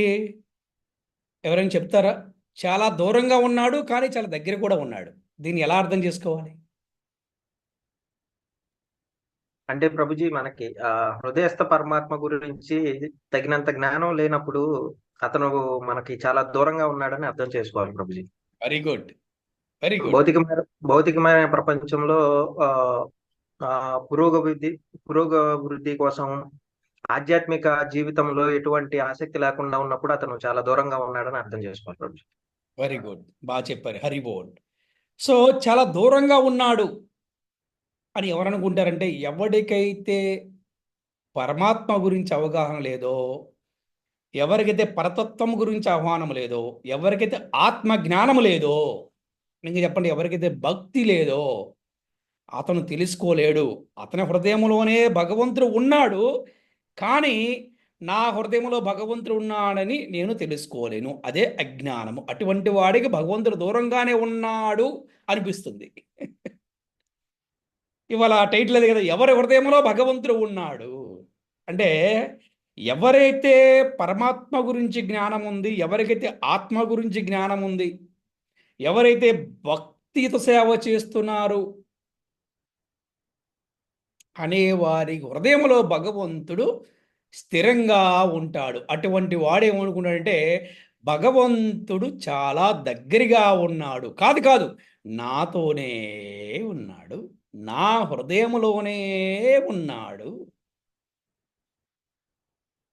ఎవరైనా చెప్తారా? చాలా దూరంగా ఉన్నాడు కానీ చాలా దగ్గర కూడా ఉన్నాడు. దీన్ని ఎలా అర్థం చేసుకోవాలి? అంటే ప్రభుజీ మనకి హృదయస్థ పరమాత్మ గురించి తగినంత జ్ఞానం లేనప్పుడు అతను మనకి చాలా దూరంగా ఉన్నాడని అర్థం చేసుకోవాలి Prabhuji. Very good, very good. భౌతికమైన ప్రపంచంలో ఆ, ఆ, పురోగవృద్ధి కోసం ఆధ్యాత్మిక జీవితంలో ఎటువంటి ఆసక్తి లేకుండా ఉన్నప్పుడు అతను చాలా దూరంగా ఉన్నాడని అర్థం చేసుకోవాలి ప్రభుజీ. వెరీ గుడ్, బాగా చెప్పారు. హరి బోల్. సో చాలా దూరంగా ఉన్నాడు అని ఎవరు అనుకుంటారంటే, ఎవరికైతే పరమాత్మ గురించి అవగాహన లేదో, ఎవరికైతే పరతత్వం గురించి ఆహ్వానం లేదో, ఎవరికైతే ఆత్మ జ్ఞానం లేదో, ఇంకా చెప్పండి, ఎవరికైతే భక్తి లేదో అతను తెలుసుకోలేడు. అతని హృదయంలోనే భగవంతుడు ఉన్నాడు కానీ నా హృదయంలో భగవంతుడు ఉన్నాడని నేను తెలుసుకోలేను. అదే అజ్ఞానము. అటువంటి వాడికి భగవంతుడు దూరంగానే ఉన్నాడు అనిపిస్తుంది. ఇవాళ టైటిల్ అది కదా, ఎవరి హృదయంలో భగవంతుడు ఉన్నాడు అంటే, ఎవరైతే పరమాత్మ గురించి జ్ఞానం ఉంది, ఎవరికైతే ఆత్మ గురించి జ్ఞానం ఉంది, ఎవరైతే భక్తితో సేవ చేస్తున్నారు అనే వారి హృదయంలో భగవంతుడు స్థిరంగా ఉంటాడు. అటువంటి వాడు ఏమనుకున్నాడంటే, భగవంతుడు చాలా దగ్గరగా ఉన్నాడు. కాదు కాదు, నాతోనే ఉన్నాడు, నా హృదయంలోనే ఉన్నాడు.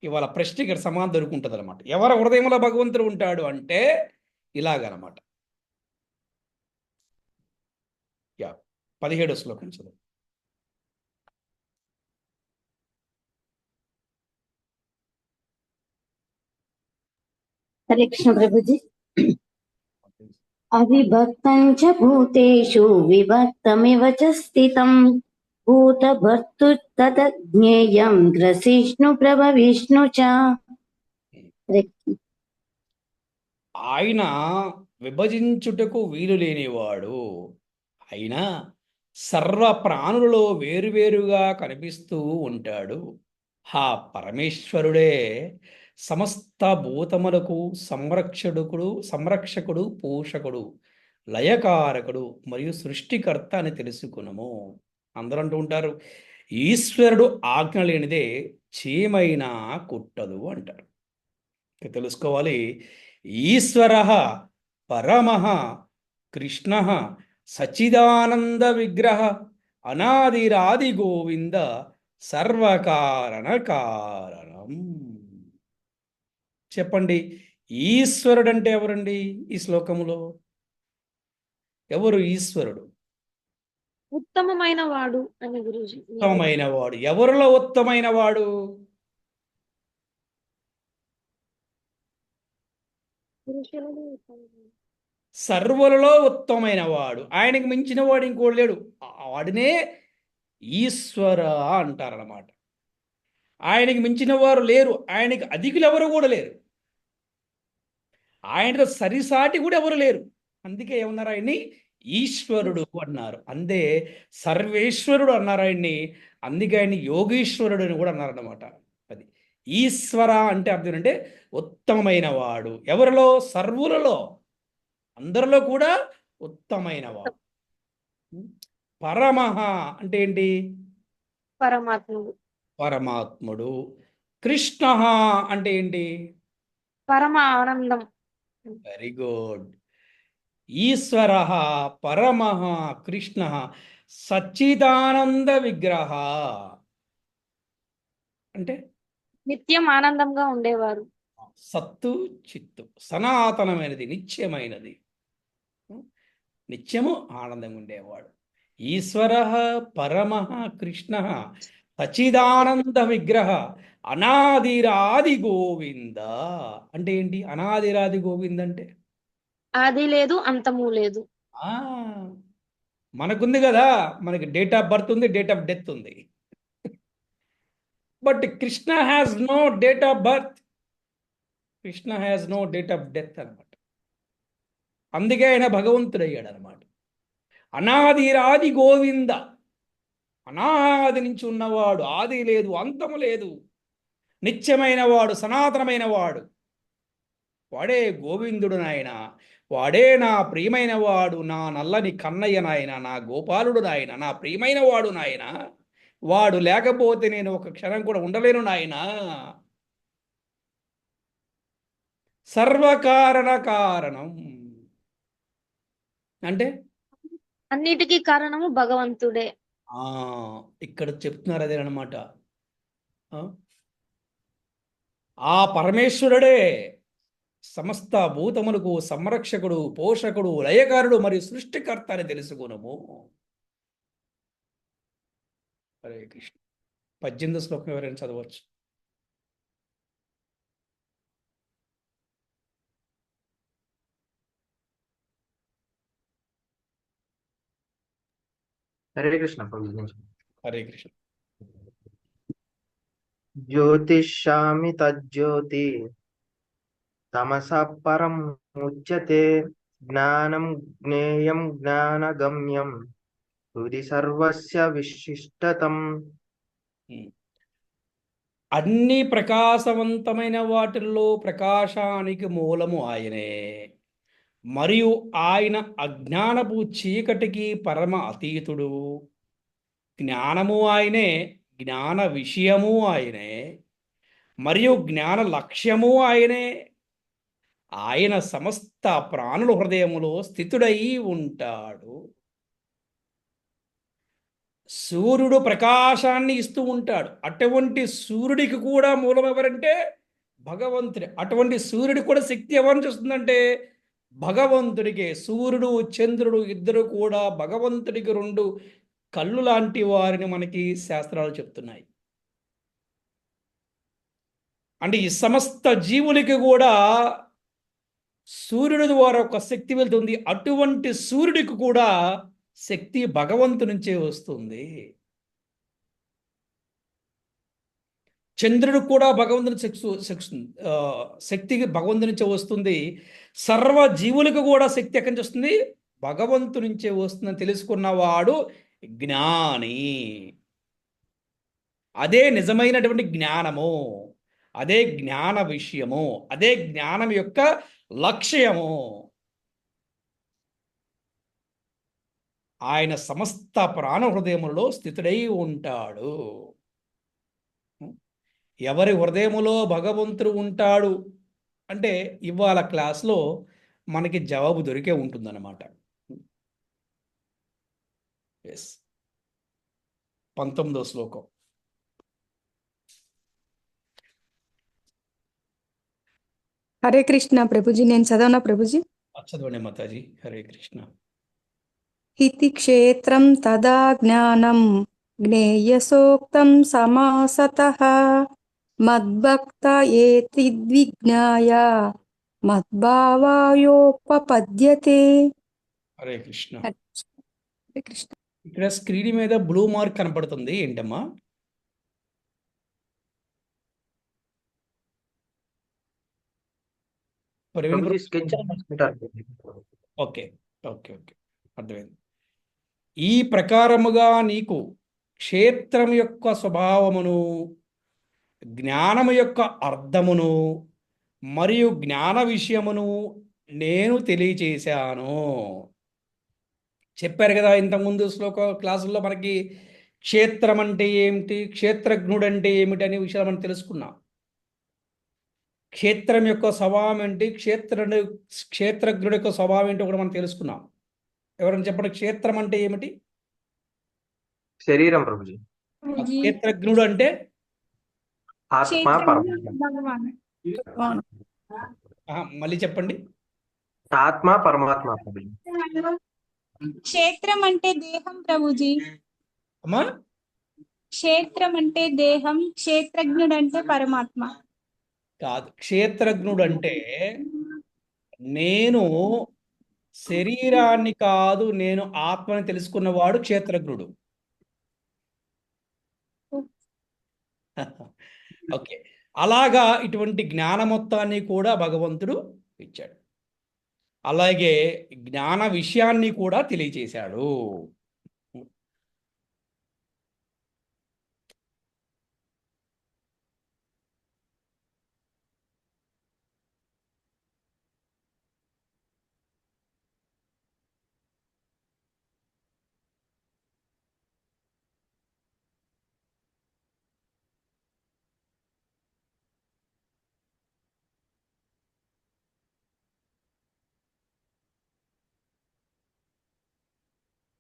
ఇవాళ ప్రశ్న ఇక్కడ సమాధానం దొరుకుంటుంది అనమాట. ఎవరి హృదయంలో భగవంతుడు ఉంటాడు అంటే ఇలాగనమాట. 17వ శ్లోకం చదువు. హరే కృష్ణ ప్రభుజీ. అవిభక్తం చ భూతేషు విభక్తమివ చ స్థితం భూతభర్తృ తదజ్ఞేయం గ్రసిష్ణు ప్రభవిష్ణు చ. ఆయన విభజించుటకు వీలు లేనివాడు, అయినా సర్వ ప్రాణులలో వేరువేరుగా కనిపిస్తూ ఉంటాడు. హా పరమేశ్వరుడే సమస్త భూతములకు సంరక్షకుడు, పోషకుడు, లయకారకుడు మరియు సృష్టికర్త అని తెలుసుకునము. అందరూ అంటూ ఉంటారు, ఈశ్వరుడు ఆజ్ఞ లేనిదే చీమైనా కుట్టదు అంటారు. తెలుసుకోవాలి, ఈశ్వర పరమః కృష్ణ సచ్చిదానంద విగ్రహ అనాదిరాది గోవింద సర్వకారణ కారణం. చెప్పండి, ఈశ్వరుడు అంటే ఎవరండి? ఈ శ్లోకములో ఎవరు ఈశ్వరుడు? ఉత్తమమైన వాడు అని గురుజీ. ఉత్తమమైన వాడు. ఎవరిలో ఉత్తమైన వాడు? పురుషులలో ఉత్తమమైన. సర్వులలో ఉత్తమైన వాడు. ఆయనకు మించిన వాడు ఇంకోడు లేడు. వాడినే ఈశ్వర అంటారన్నమాట. ఆయనకి మించిన వారు లేరు, ఆయనకి అధికులు ఎవరు కూడా లేరు, ఆయనతో సరిసాటి కూడా ఎవరు లేరు. అందుకే ఏమన్నారు, ఆయన్ని ఈశ్వరుడు అన్నారు. అందే సర్వేశ్వరుడు అన్నారు ఆయన్ని. అందుకే ఆయన్ని యోగీశ్వరుడు అని కూడా అన్నారన్నమాట. అది ఈశ్వర అంటే అర్థం అంటే ఉత్తమమైన వాడు. ఎవరిలో? సర్వులలో, అందరిలో కూడా ఉత్తమైన వాడు. పరమః అంటే ఏంటి? పరమాత్ముడు. పరమాత్ముడు. కృష్ణ అంటే ఏంటి? పరమ ఆనందం. Very good. ఈశ్వర పరమ కృష్ణ సచ్చిదానంద విగ్రహ అంటే నిత్యం ఆనందంగా ఉండేవారు. సత్తు చిత్తు సనాతనమైనది, నిత్యమైనది, నిత్యము ఆనందంగా ఉండేవాడు. ఈశ్వర పరమ కృష్ణ సచిదానంద విగ్రహ అనాదిరాది గోవింద. అంటే ఏంటి అనాదిరాది గోవింద అంటే? ఆది లేదు, అంతము లేదు. ఆ మనకుంది కదా, మనకి డేట్ ఆఫ్ బర్త్ ఉంది, డేట్ ఆఫ్ డెత్ ఉంది. But Krishna has no date of birth, Krishna has no date of death అనమాట. అందుకే ఆయన భగవంతుడయ్యాడు అనమాట. అనాదిరాది గోవింద, అనాది నుంచి ఉన్నవాడు, ఆది లేదు అంతము లేదు, నిత్యమైన వాడు, సనాతనమైన వాడు, వాడే గోవిందుడు నాయన. వాడే నా ప్రియమైన వాడు, నా నల్లని కన్నయ్య నాయన, నా గోపాలుడు నాయన, నా ప్రియమైన వాడు నాయన. వాడు లేకపోతే నేను ఒక క్షణం కూడా ఉండలేను నాయన. సర్వకారణ కారణం అంటే అన్నిటికీ కారణము భగవంతుడే. ఆ ఇక్కడ చెప్తున్నారు అదేనమాట. ఆ పరమేశ్వరుడే సమస్త భూతములకు సంరక్షకుడు, పోషకుడు, లయకారుడు మరియు సృష్టికర్త అని తెలుసుకునము. హరే కృష్ణ. 18వ శ్లోకం ఎవరైనా చదవచ్చు? హరే కృష్ణ ప్రభుజీ. హరే కృష్ణ. జ్యోతిష్యామి తజ్జ్యోతి తమసః పరం ముచ్యతే జ్ఞానం జ్ఞేయం జ్ఞానగమ్యం హృది సర్వస్య విశిష్టతం. అన్ని ప్రకాశవంతమైన వాటిల్లో ప్రకాశానికి మూలము ఆయనే, మరియు ఆయన అజ్ఞానపు చీకటికి పరమ అతీతుడు. జ్ఞానము ఆయనే, జ్ఞాన విషయము ఆయనే, మరియు జ్ఞాన లక్ష్యము ఆయనే. ఆయన సమస్త ప్రాణుల హృదయములో స్థితుడై ఉంటాడు. సూర్యుడు ప్రకాశాన్ని ఇస్తూ ఉంటాడు. అటువంటి సూర్యుడికి కూడా మూలం ఎవరంటే భగవంతుడే. అటువంటి సూర్యుడికి కూడా శక్తి ఎవరి నుంచి వస్తుందంటే భగవంతుడికే. సూర్యుడు చంద్రుడు ఇద్దరు కూడా భగవంతుడికి రెండు కళ్ళు లాంటి వారిని మనకి శాస్త్రాలు చెప్తున్నాయి. అంటే ఈ సమస్త జీవులకి కూడా సూర్యుడి ద్వారా ఒక శక్తి వెళ్తుంది. అటువంటి సూర్యుడికి కూడా శక్తి భగవంతు నుంచే వస్తుంది. చంద్రుడికి కూడా భగవంతుని శక్తి భగవంతు నుంచే వస్తుంది. సర్వ జీవులకు కూడా శక్తి ఎక్కడి నుంచి వస్తుంది? భగవంతు నుంచే వస్తుందని తెలుసుకున్నవాడు జ్ఞాని. అదే నిజమైనటువంటి జ్ఞానము, అదే జ్ఞాన విషయము, అదే జ్ఞానం యొక్క లక్ష్యము. ఆయన సమస్త ప్రాణ హృదయములో స్థితుడై ఉంటాడు. ఎవరి హృదయములో భగవంతుడు ఉంటాడు అంటే ఇవాళ క్లాస్లో మనకి జవాబు దొరికే ఉంటుందన్నమాట. ఎస్. 19వ శ్లోకం. హరే కృష్ణ ప్రభుజీ, నేను చదవనా ప్రభుజీ? చదవండి మాతాజీ. హరే కృష్ణ. ఇతి క్షేత్రం తదా జ్ఞానం జ్ఞేయసోక్తం సమాసతః మద్భక్త ఏతిద్విజ్ఞాయ మద్భావాయోపపద్యతే. హరే కృష్ణ. హరే కృష్ణ. ఇక్కడ స్క్రీన్ మీద బ్లూ మార్క్ కనపడుతుంది, ఏంటమ్మా? ప్రభుజీ స్కెచ్ రాసుకుంటారు. ఓకే ఓకే ఓకే, అర్థమైంది. ఈ ప్రకారముగా నీకు క్షేత్రం యొక్క స్వభావమును, జ్ఞానము యొక్క అర్థమును మరియు జ్ఞాన విషయమును నేను తెలియచేశాను. చెప్పారు కదా ఇంతకుముందు క్లాసుల్లో మనకి క్షేత్రం అంటే ఏమిటి, క్షేత్రజ్ఞుడు అంటే ఏమిటి అనే విషయాలు మనం తెలుసుకున్నాం. క్షేత్రం యొక్క స్వభావం ఏంటి, క్షేత్రజ్ఞుడి యొక్క స్వభావం ఏంటో కూడా మనం తెలుసుకున్నాం. ఎవరైనా చెప్పండి, క్షేత్రం అంటే ఏమిటి? శరీరం ప్రభుజీ. క్షేత్రజ్ఞుడు అంటే ఆత్మ పరమాత్మ. మళ్ళీ చెప్పండి. ఆత్మ పరమాత్మ ప్రభుజీ. క్షేత్రం అంటే దేహం ప్రభుజీ. అమ్మా, క్షేత్రం అంటే దేహం, క్షేత్రజ్ఞుడు అంటే పరమాత్మ. కాదు, క్షేత్రజ్ఞుడు అంటే నేను శరీరాన్ని కాదు, నేను ఆత్మని తెలుసుకున్నవాడు క్షేత్రజ్ఞుడు. ఓకే, అలాగా ఇటువంటి జ్ఞాన మొత్తాన్ని కూడా భగవంతుడు ఇచ్చాడు. అలాగే జ్ఞాన విషయాన్ని కూడా తెలియచేశాడు.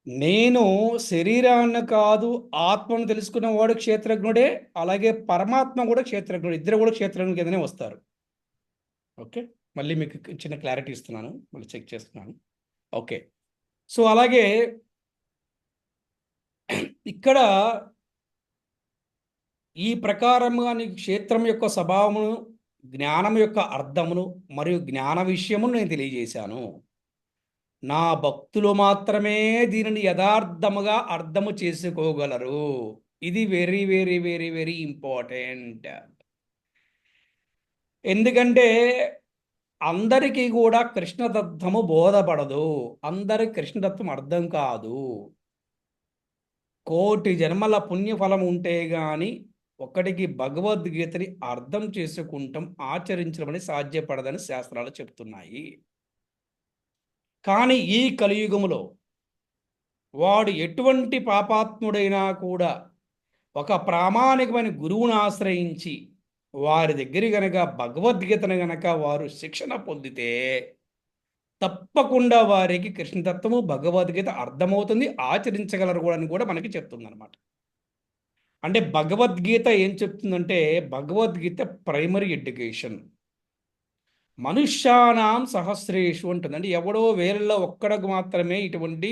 నేను శరీరాన్ని కాదు, ఆత్మను తెలుసుకున్నవాడు క్షేత్రజ్ఞుడే. అలాగే పరమాత్మ కూడా క్షేత్రజ్ఞుడు. ఇద్దరు కూడా క్షేత్రజ్ఞుడి కిందనే వస్తారు. ఓకే, మళ్ళీ మీకు చిన్న క్లారిటీ ఇస్తున్నాను, మళ్ళీ చెక్ చేస్తున్నాను. ఓకే, సో అలాగే ఇక్కడ ఈ ప్రకారముగా నీకు క్షేత్రం యొక్క స్వభావమును, జ్ఞానం యొక్క అర్థమును మరియు జ్ఞాన విషయమును నేను తెలియజేశాను. నా భక్తులు మాత్రమే దీనిని యథార్థముగా అర్థము చేసుకోగలరు. ఇది very very very very important. ఎందుకంటే అందరికీ కూడా కృష్ణతత్వము బోధపడదు, అందరికి కృష్ణతత్వం అర్థం కాదు. కోటి జన్మల పుణ్యఫలం ఉంటే గాని ఒకటికి భగవద్గీతని అర్థం చేసుకుంటాం, ఆచరించడం అనేది సాధ్యపడదని శాస్త్రాలు చెప్తున్నాయి. కానీ ఈ కలియుగములో వాడు ఎటువంటి పాపాత్ముడైనా కూడా ఒక ప్రామాణికమైన గురువును ఆశ్రయించి వారి దగ్గర గనక భగవద్గీతను గనక వారు శిక్షణ పొందితే తప్పకుండా వారికి కృష్ణతత్వము, భగవద్గీత అర్థమవుతుంది, ఆచరించగలరు కూడా అని కూడా మనకి చెప్తుంది అనమాట. అంటే భగవద్గీత ఏం చెప్తుందంటే, భగవద్గీత ప్రైమరీ ఎడ్యుకేషన్. మనుష్యానాం సహస్రేషు ఉంటుంది. అంటే ఎవడో వేలలో ఒక్కడికి మాత్రమే ఇటువంటి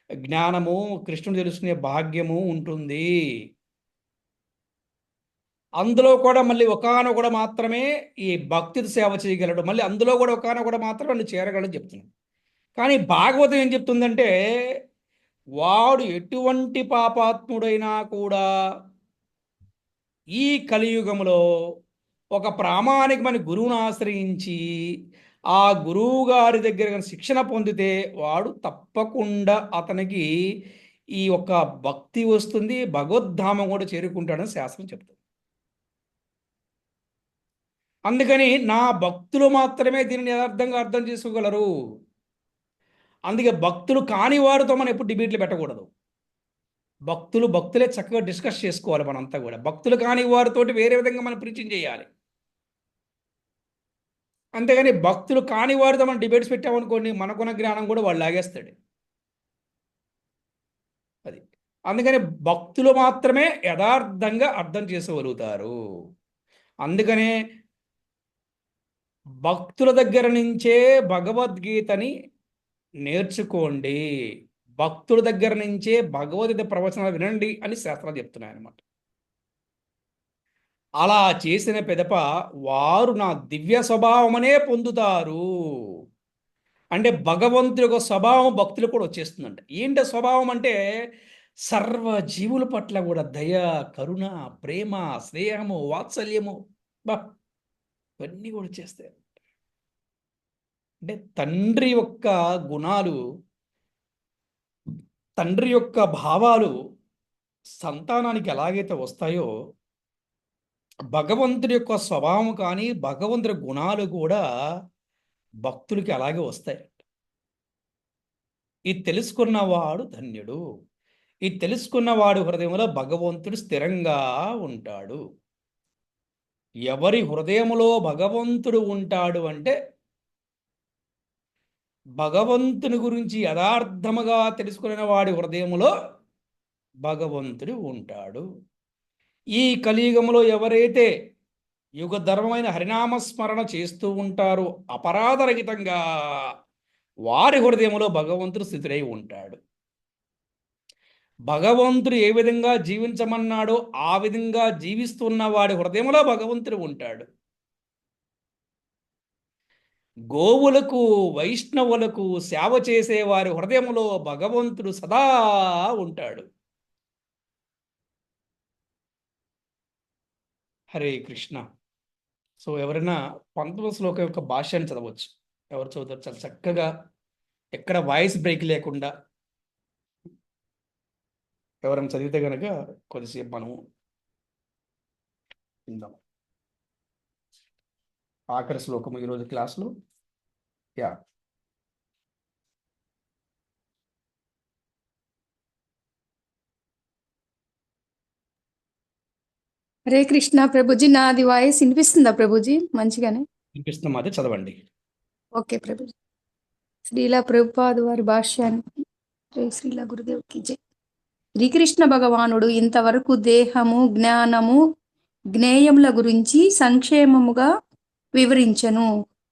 జ్ఞానము, కృష్ణుడు తెలుసుకునే భాగ్యము ఉంటుంది. అందులో కూడా మళ్ళీ ఒకానొకడు మాత్రమే ఈ భక్తితో సేవ చేయగలడు, మళ్ళీ అందులో కూడా ఒకానొకడు మాత్రమే నన్ను చేరగలని చెప్తున్నాడు. కానీ భాగవతం ఏం చెప్తుందంటే, వాడు ఎటువంటి పాపాత్ముడైనా కూడా ఈ కలియుగంలో ఒక ప్రామాణికమైన గురువును ఆశ్రయించి ఆ గురువు గారి దగ్గర శిక్షణ పొందితే వాడు తప్పకుండా అతనికి ఈ యొక్క భక్తి వస్తుంది, భగవద్ధామం కూడా చేరుకుంటాడని శాస్త్రం చెప్తుంది. అందుకని నా భక్తులు మాత్రమే దీనిని యథార్థంగా అర్థం చేసుకోగలరు. అందుకే భక్తులు కాని వారితో మనం ఎప్పుడు డిబేట్లు పెట్టకూడదు. భక్తులే చక్కగా డిస్కస్ చేసుకోవాలి మనంతా కూడా. భక్తులు కాని వారితోటి వేరే విధంగా మనం ప్రీచింగ్ చేయాలి. అంతేగాని భక్తులు కాని వారితో మనం డిబేట్స్ పెట్టామనుకోండి, మనకున్న జ్ఞానం కూడా వాళ్ళు లాగేస్తాడు. అది అందుకని భక్తులు మాత్రమే యథార్థంగా అర్థం చేసుకోగలుగుతారు. అందుకనే భక్తుల దగ్గర నుంచే భగవద్గీతని నేర్చుకోండి, భక్తుల దగ్గర నుంచే భగవద్గీత ప్రవచనాలు వినండి అని శాస్త్రాలు చెప్తున్నాయి అన్నమాట. అలా చేసిన పిదప వారు నా దివ్య స్వభావమనే పొందుతారు. అంటే భగవంతుడి యొక్క స్వభావం భక్తులు కూడా వచ్చేస్తుందంట. ఏంటి స్వభావం అంటే, సర్వ జీవుల పట్ల కూడా దయ, కరుణ, ప్రేమ, స్నేహము, వాత్సల్యము, ఇవన్నీ కూడా వచ్చేస్తాయి. అంటే తండ్రి యొక్క గుణాలు, తండ్రి యొక్క భావాలు సంతానానికి ఎలాగైతే వస్తాయో, భగవంతుడి యొక్క స్వభావం కానీ భగవంతుడి గుణాలు కూడా భక్తులకి అలాగే వస్తాయి. ఇది తెలుసుకున్నవాడు ధన్యుడు. ఇది తెలుసుకున్నవాడు హృదయంలో భగవంతుడు స్థిరంగా ఉంటాడు. ఎవరి హృదయములో భగవంతుడు ఉంటాడు అంటే భగవంతుని గురించి యథార్థముగా తెలుసుకునే వాడి హృదయములో భగవంతుడు ఉంటాడు. ఈ కలియుగములో ఎవరైతే యుగ ధర్మమైన హరినామస్మరణ చేస్తూ ఉంటారో అపరాధరహితంగా వారి హృదయములో భగవంతుడు స్థితుడై ఉంటాడు. భగవంతుడు ఏ విధంగా జీవించమన్నాడో ఆ విధంగా జీవిస్తున్న వాడి హృదయంలో భగవంతుడు ఉంటాడు. గోవులకు వైష్ణవులకు సేవ చేసే వారి హృదయంలో భగవంతుడు సదా ఉంటాడు. హరే కృష్ణ. సో ఎవరైనా 19వ శ్లోకం యొక్క భాష్యాన్ని చదవచ్చు. ఎవరు చదువుతారు? చాలా చక్కగా, ఎక్కడ వాయిస్ బ్రేక్ లేకుండా ఎవరైనా చదివితే కనుక కొద్దిసేపు మనము విందాం. ఆఖరి శ్లోకము ఈరోజు క్లాసులో. యా, హరే కృష్ణ ప్రభుజీ, నాది వాయిస్ వినిపిస్తుందా ప్రభుజీ? మంచిగానే. వినిపిస్తున్న మాదే చదవండి. ఓకే ప్రభుజీ. శ్రీలా ప్రభుపాద వారి భాష్యానికి జై శ్రీలా గురుదేవ్కి జై. శ్రీకృష్ణ భగవానుడు ఇంతవరకు దేహము, జ్ఞానము, జ్ఞేయముల గురించి సంక్షేమముగా వివరించెను.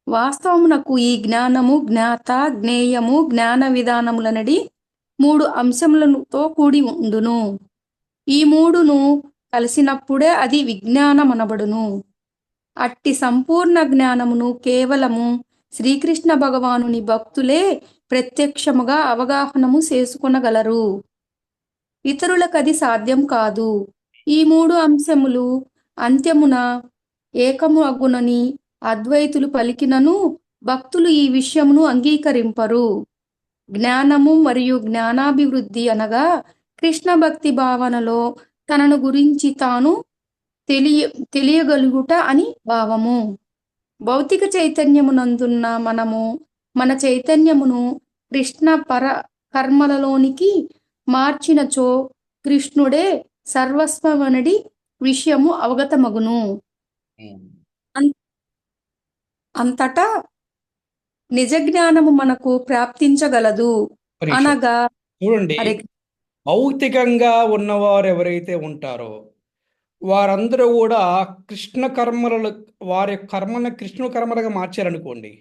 వాస్తవమునకు ఈ జ్ఞానము, జ్ఞాత, జ్ఞేయము, జ్ఞాన విధానములనడి 3 అంశములతో కూడి ఉండును. ఈ 3ను కలిసినప్పుడే అది విజ్ఞానమనబడును. అట్టి సంపూర్ణ జ్ఞానమును కేవలము శ్రీకృష్ణ భగవానుని భక్తులే ప్రత్యక్షముగా అవగాహనము చేసుకొనగలరు. ఇతరులకది సాధ్యం కాదు. ఈ 3 అంశములు అంత్యమున ఏకము అగునని అద్వైతులు పలికినను భక్తులు ఈ విషయమును అంగీకరింపరు. జ్ఞానము మరియు జ్ఞానాభివృద్ధి అనగా కృష్ణ భక్తి భావనలో తనను గురించి తాను తెలియగలుగుట అని భావము. భౌతిక చైతన్యమునందున్న మనము మన చైతన్యమును కృష్ణ పర కర్మలలోనికి మార్చినచో కృష్ణుడే సర్వస్వమనడి విషయము అవగతమగును. అంతటా నిజ జ్ఞానము మనకు ప్రాప్తించగలదు. పరీక్ష అనగా చూడండి, హరే భౌతికంగా ఉన్నవారు ఎవరైతే ఉంటారో వారందరూ కూడా కృష్ణ కర్మలు, వారి కర్మను కృష్ణ కర్మలుగా మార్చారనుకోండి,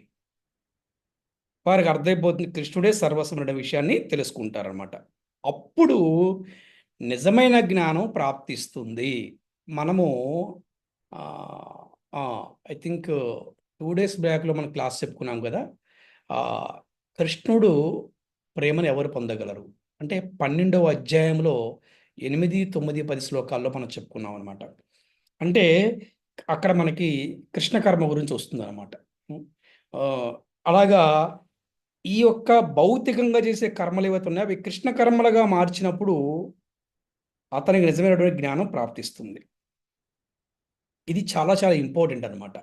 వారికి అర్థమైపోతుంది కృష్ణుడే సర్వస్వం అనే విషయాన్ని తెలుసుకుంటారనమాట. అప్పుడు నిజమైన జ్ఞానం ప్రాప్తిస్తుంది. మనము ఐ థింక్ 2 days బ్యాక్లో మనం క్లాస్ చెప్పుకున్నాం కదా, కృష్ణుడు ప్రేమను ఎవరు పొందగలరు అంటే 12వ అధ్యాయంలో 8, 9, 10 శ్లోకాల్లో మనం చెప్పుకున్నాం అనమాట. అంటే అక్కడ మనకి కృష్ణ కర్మ గురించి వస్తుంది అనమాట. అలాగా ఈ యొక్క భౌతికంగా చేసే కర్మలు ఏవైతే ఉన్నాయో అవి కృష్ణ కర్మలుగా మార్చినప్పుడు అతనికి నిజమైనటువంటి జ్ఞానం ప్రాప్తిస్తుంది. ఇది చాలా చాలా ఇంపార్టెంట్ అనమాట.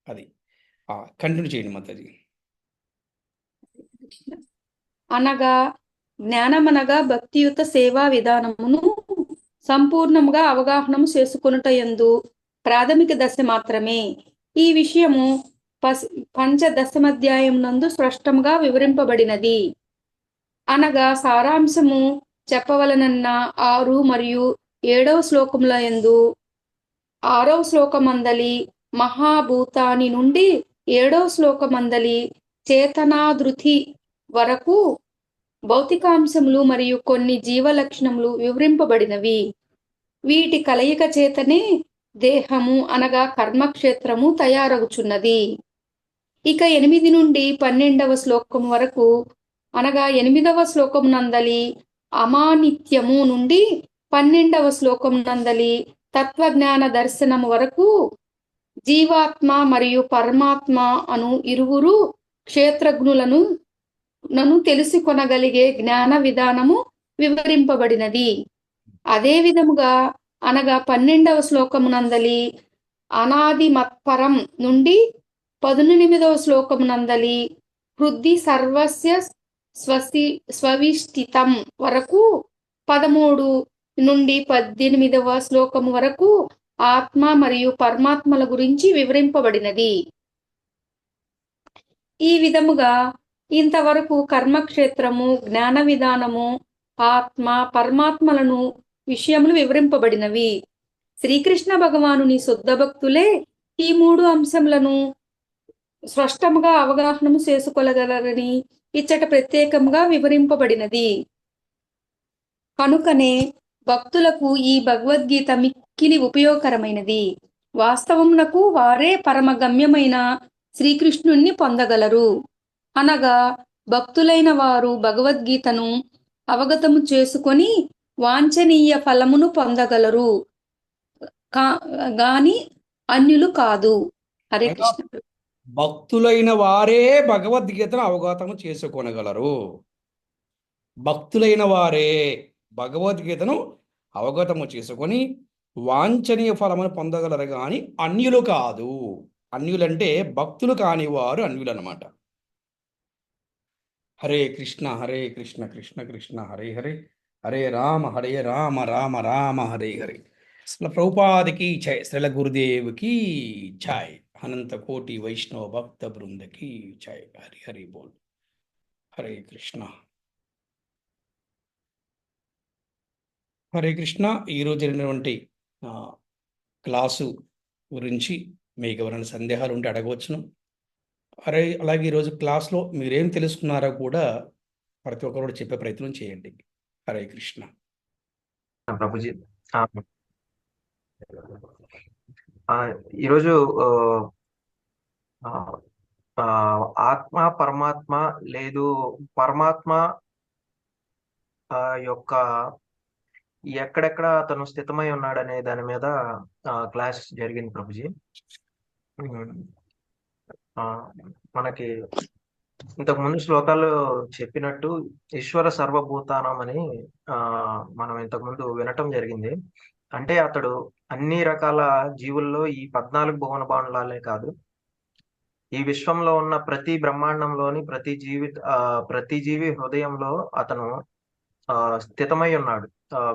అది కంటిన్యూ చేయండి మాతాజీ. అనగా జ్ఞానమనగా భక్తియుత సేవా విధానమును సంపూర్ణముగా అవగాహనము చేసుకొనుట యందు ప్రాథమిక దశ మాత్రమే. ఈ విషయము పంచదశమధ్యాయం నందు స్పష్టంగా వివరింపబడినది. అనగా సారాంశము చెప్పవలనన్న 6 మరియు 7వ శ్లోకముల యందు 6వ శ్లోకమందలి మహాభూతాని నుండి 7వ శ్లోకమందలి చేతనాధృతి వరకు భౌతికాంశములు మరియు కొన్ని జీవ లక్షణములు వివరింపబడినవి. వీటి కలయిక చేతనే దేహము అనగా కర్మక్షేత్రము తయారగుచున్నది. ఇక 8 నుండి 12వ శ్లోకం వరకు అనగా 8వ శ్లోకం నందలి అమానిత్యము నుండి 12వ శ్లోకం నందలి తత్వజ్ఞాన దర్శనము వరకు జీవాత్మ మరియు పరమాత్మ అను ఇరువురు క్షేత్రజ్ఞులను తెలుసుకొనగలిగే జ్ఞాన విధానము వివరింపబడినది. అదే విధముగా అనగా 12వ శ్లోకమునందలి అనాది మత్పరం నుండి 18వ శ్లోకమునందలి హృది సర్వస్య స్వవిష్టితం వరకు 13 నుండి 18వ శ్లోకము వరకు ఆత్మ మరియు పరమాత్మల గురించి వివరింపబడినది. ఈ విధముగా ఇంతవరకు కర్మక్షేత్రము, జ్ఞాన విధానము, ఆత్మ, పరమాత్మలను విషయములు వివరింపబడినవి. శ్రీకృష్ణ భగవానుని శుద్ధ భక్తులే ఈ 3 అంశములను స్పష్టముగా అవగాహనము చేసుకోగలరని ఇచ్చట ప్రత్యేకంగా వివరింపబడినది. కనుకనే భక్తులకు ఈ భగవద్గీత మిక్కిలి ఉపయోగకరమైనది. వాస్తవమునకు వారే పరమగమ్యమైన శ్రీకృష్ణుణ్ణి పొందగలరు. అనగా భక్తులైన వారు భగవద్గీతను అవగతము చేసుకొని వాంఛనీయ ఫలమును పొందగలరు గాని అన్యులు కాదు. హరే కృష్ణ. భక్తులైన వారే భగవద్గీతను అవగతము చేసుకొనగలరు. భక్తులైన వారే భగవద్గీతను అవగతము చేసుకొని వాంఛనీయ ఫలమును పొందగలరు కానీ అన్యులు కాదు. అన్యులంటే భక్తులు కాని వారు అన్యులు అన్నమాట. హరే కృష్ణ హరే కృష్ణ కృష్ణ కృష్ణ హరే హరే, హరే రామ రామ రామ హరే హరే. శ్రీల ప్రభుపాదికి జై, శ్రీల గురుదేవుకి జై, అనంత కోటి వైష్ణవ భక్త బృందకి జై. హరి హరి బోల్. హరే కృష్ణ. హరే కృష్ణ. ఈరోజు జరిగినటువంటి క్లాసు గురించి మీకు ఎవరైనా సందేహాలు ఉంటే అడగవచ్చును. అలాగే ఈరోజు క్లాస్లో మీరేం తెలుసుకున్నారో కూడా ప్రతి ఒక్కరు కూడా చెప్పే ప్రయత్నం చేయండి. హరే కృష్ణ. ప్రభుజీ, ఈరోజు ఆత్మ పరమాత్మ లేదు పరమాత్మ యొక్క ఎక్కడెక్కడ తను స్థితమై ఉన్నాడనే దాని మీద క్లాస్ జరిగింది ప్రభుజీ. మనకి ఇంతకు ముందు శ్లోకాలు చెప్పినట్టు ఈశ్వర సర్వభూతానం అని మనం ఇంతకు ముందు వినటం జరిగింది. అంటే అతడు అన్ని రకాల జీవుల్లో ఈ 14 భువన బాండ్లాలే కాదు, ఈ విశ్వంలో ఉన్న ప్రతి బ్రహ్మాండంలోని ప్రతి జీవి హృదయంలో అతను స్థితమై ఉన్నాడు.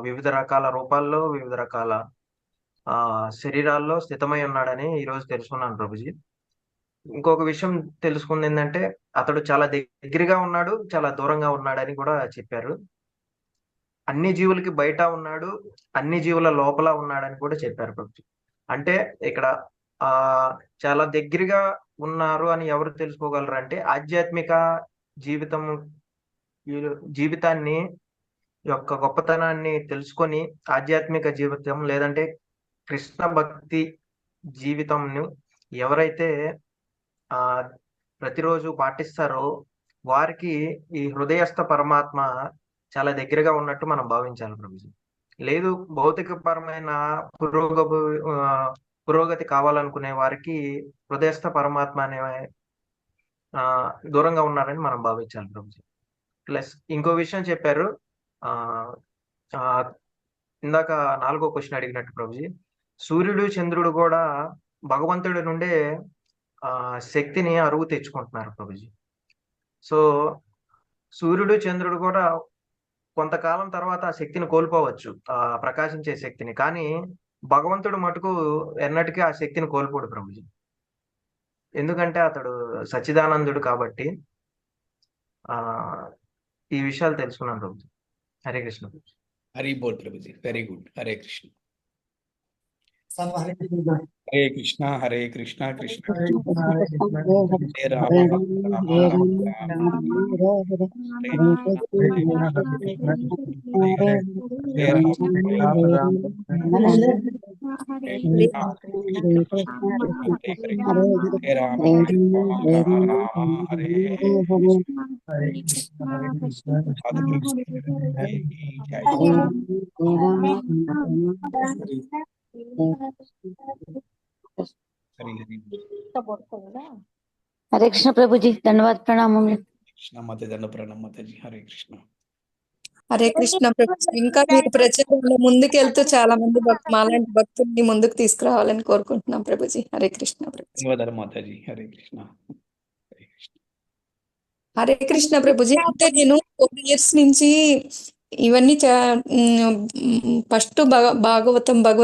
వివిధ రకాల రూపాల్లో, వివిధ రకాల శరీరాల్లో స్థితమై ఉన్నాడని ఈరోజు తెలుసుకున్నాను ప్రభుజీ. ఇంకొక విషయం తెలుసుకుంది ఏంటంటే అతడు చాలా దగ్గరగా ఉన్నాడు, చాలా దూరంగా ఉన్నాడని కూడా చెప్పారు. అన్ని జీవులకి బయట ఉన్నాడు, అన్ని జీవుల లోపల ఉన్నాడని కూడా చెప్పారు ప్రభుజీ. అంటే ఇక్కడ చాలా దగ్గరగా ఉన్నారు అని ఎవరు తెలుసుకోగలరు అంటే ఆధ్యాత్మిక జీవితాన్ని యొక్క గొప్పతనాన్ని తెలుసుకొని ఆధ్యాత్మిక జీవితం లేదంటే కృష్ణ భక్తి జీవితంను ఎవరైతే ప్రతిరోజు పాటిస్తారో వారికి ఈ హృదయస్థ పరమాత్మ చాలా దగ్గరగా ఉన్నట్టు మనం భావించాలి ప్రభుజీ. లేదు భౌతికపరమైన పురోగతి కావాలనుకునే వారికి హృదయస్థ పరమాత్మ అనే దూరంగా ఉన్నారని మనం భావించాలి ప్రభుజీ. ప్లస్ ఇంకో విషయం చెప్పారు, ఇందాక 4వ క్వశ్చన్ అడిగినట్టు ప్రభుజీ, సూర్యుడు చంద్రుడు కూడా భగవంతుడి నుండే శక్తిని అరువు తెచ్చుకుంటున్నారు ప్రభుజీ. సో సూర్యుడు చంద్రుడు కూడా కొంతకాలం తర్వాత ఆ శక్తిని కోల్పోవచ్చు, ప్రకాశించే శక్తిని. కానీ భగవంతుడు మటుకు ఎన్నటికీ ఆ శక్తిని కోల్పోడు ప్రభుజీ. ఎందుకంటే అతడు సచ్చిదానందుడు కాబట్టి. ఈ విషయాలు తెలుసుకున్నాను ప్రభుజీ. హరే కృష్ణ. హరి బోల్ ప్రభుజీ. Very good. హరే కృష్ణ. హరే కృష్ణ హరే కృష్ణ కృష్ణ హరే రామ हरे कृष्ण प्रभु जी, धन्यवाद, प्रणाम। कृष्ण माता దండ ప్రణామం మాతాజీ. హరే కృష్ణ. హరే కృష్ణ ప్రభుజీ. ఇంకా మీరు ప్రచారంలో ముందుకు వెళ్తూ చాలా మంది మాలాంటి భక్తుల్ని ముందుకు తీసుకురావాలని కోరుకుంటున్నాం ప్రభుజీ. హరే కృష్ణ ప్రభుజీ. ధన్యవాదాలు మాతాజీ. హరే కృష్ణ. హరే కృష్ణ ప్రభుజీ. అంటే నేను 4 years నుంచి ఇవన్నీ ఫస్ట్ భాగవతం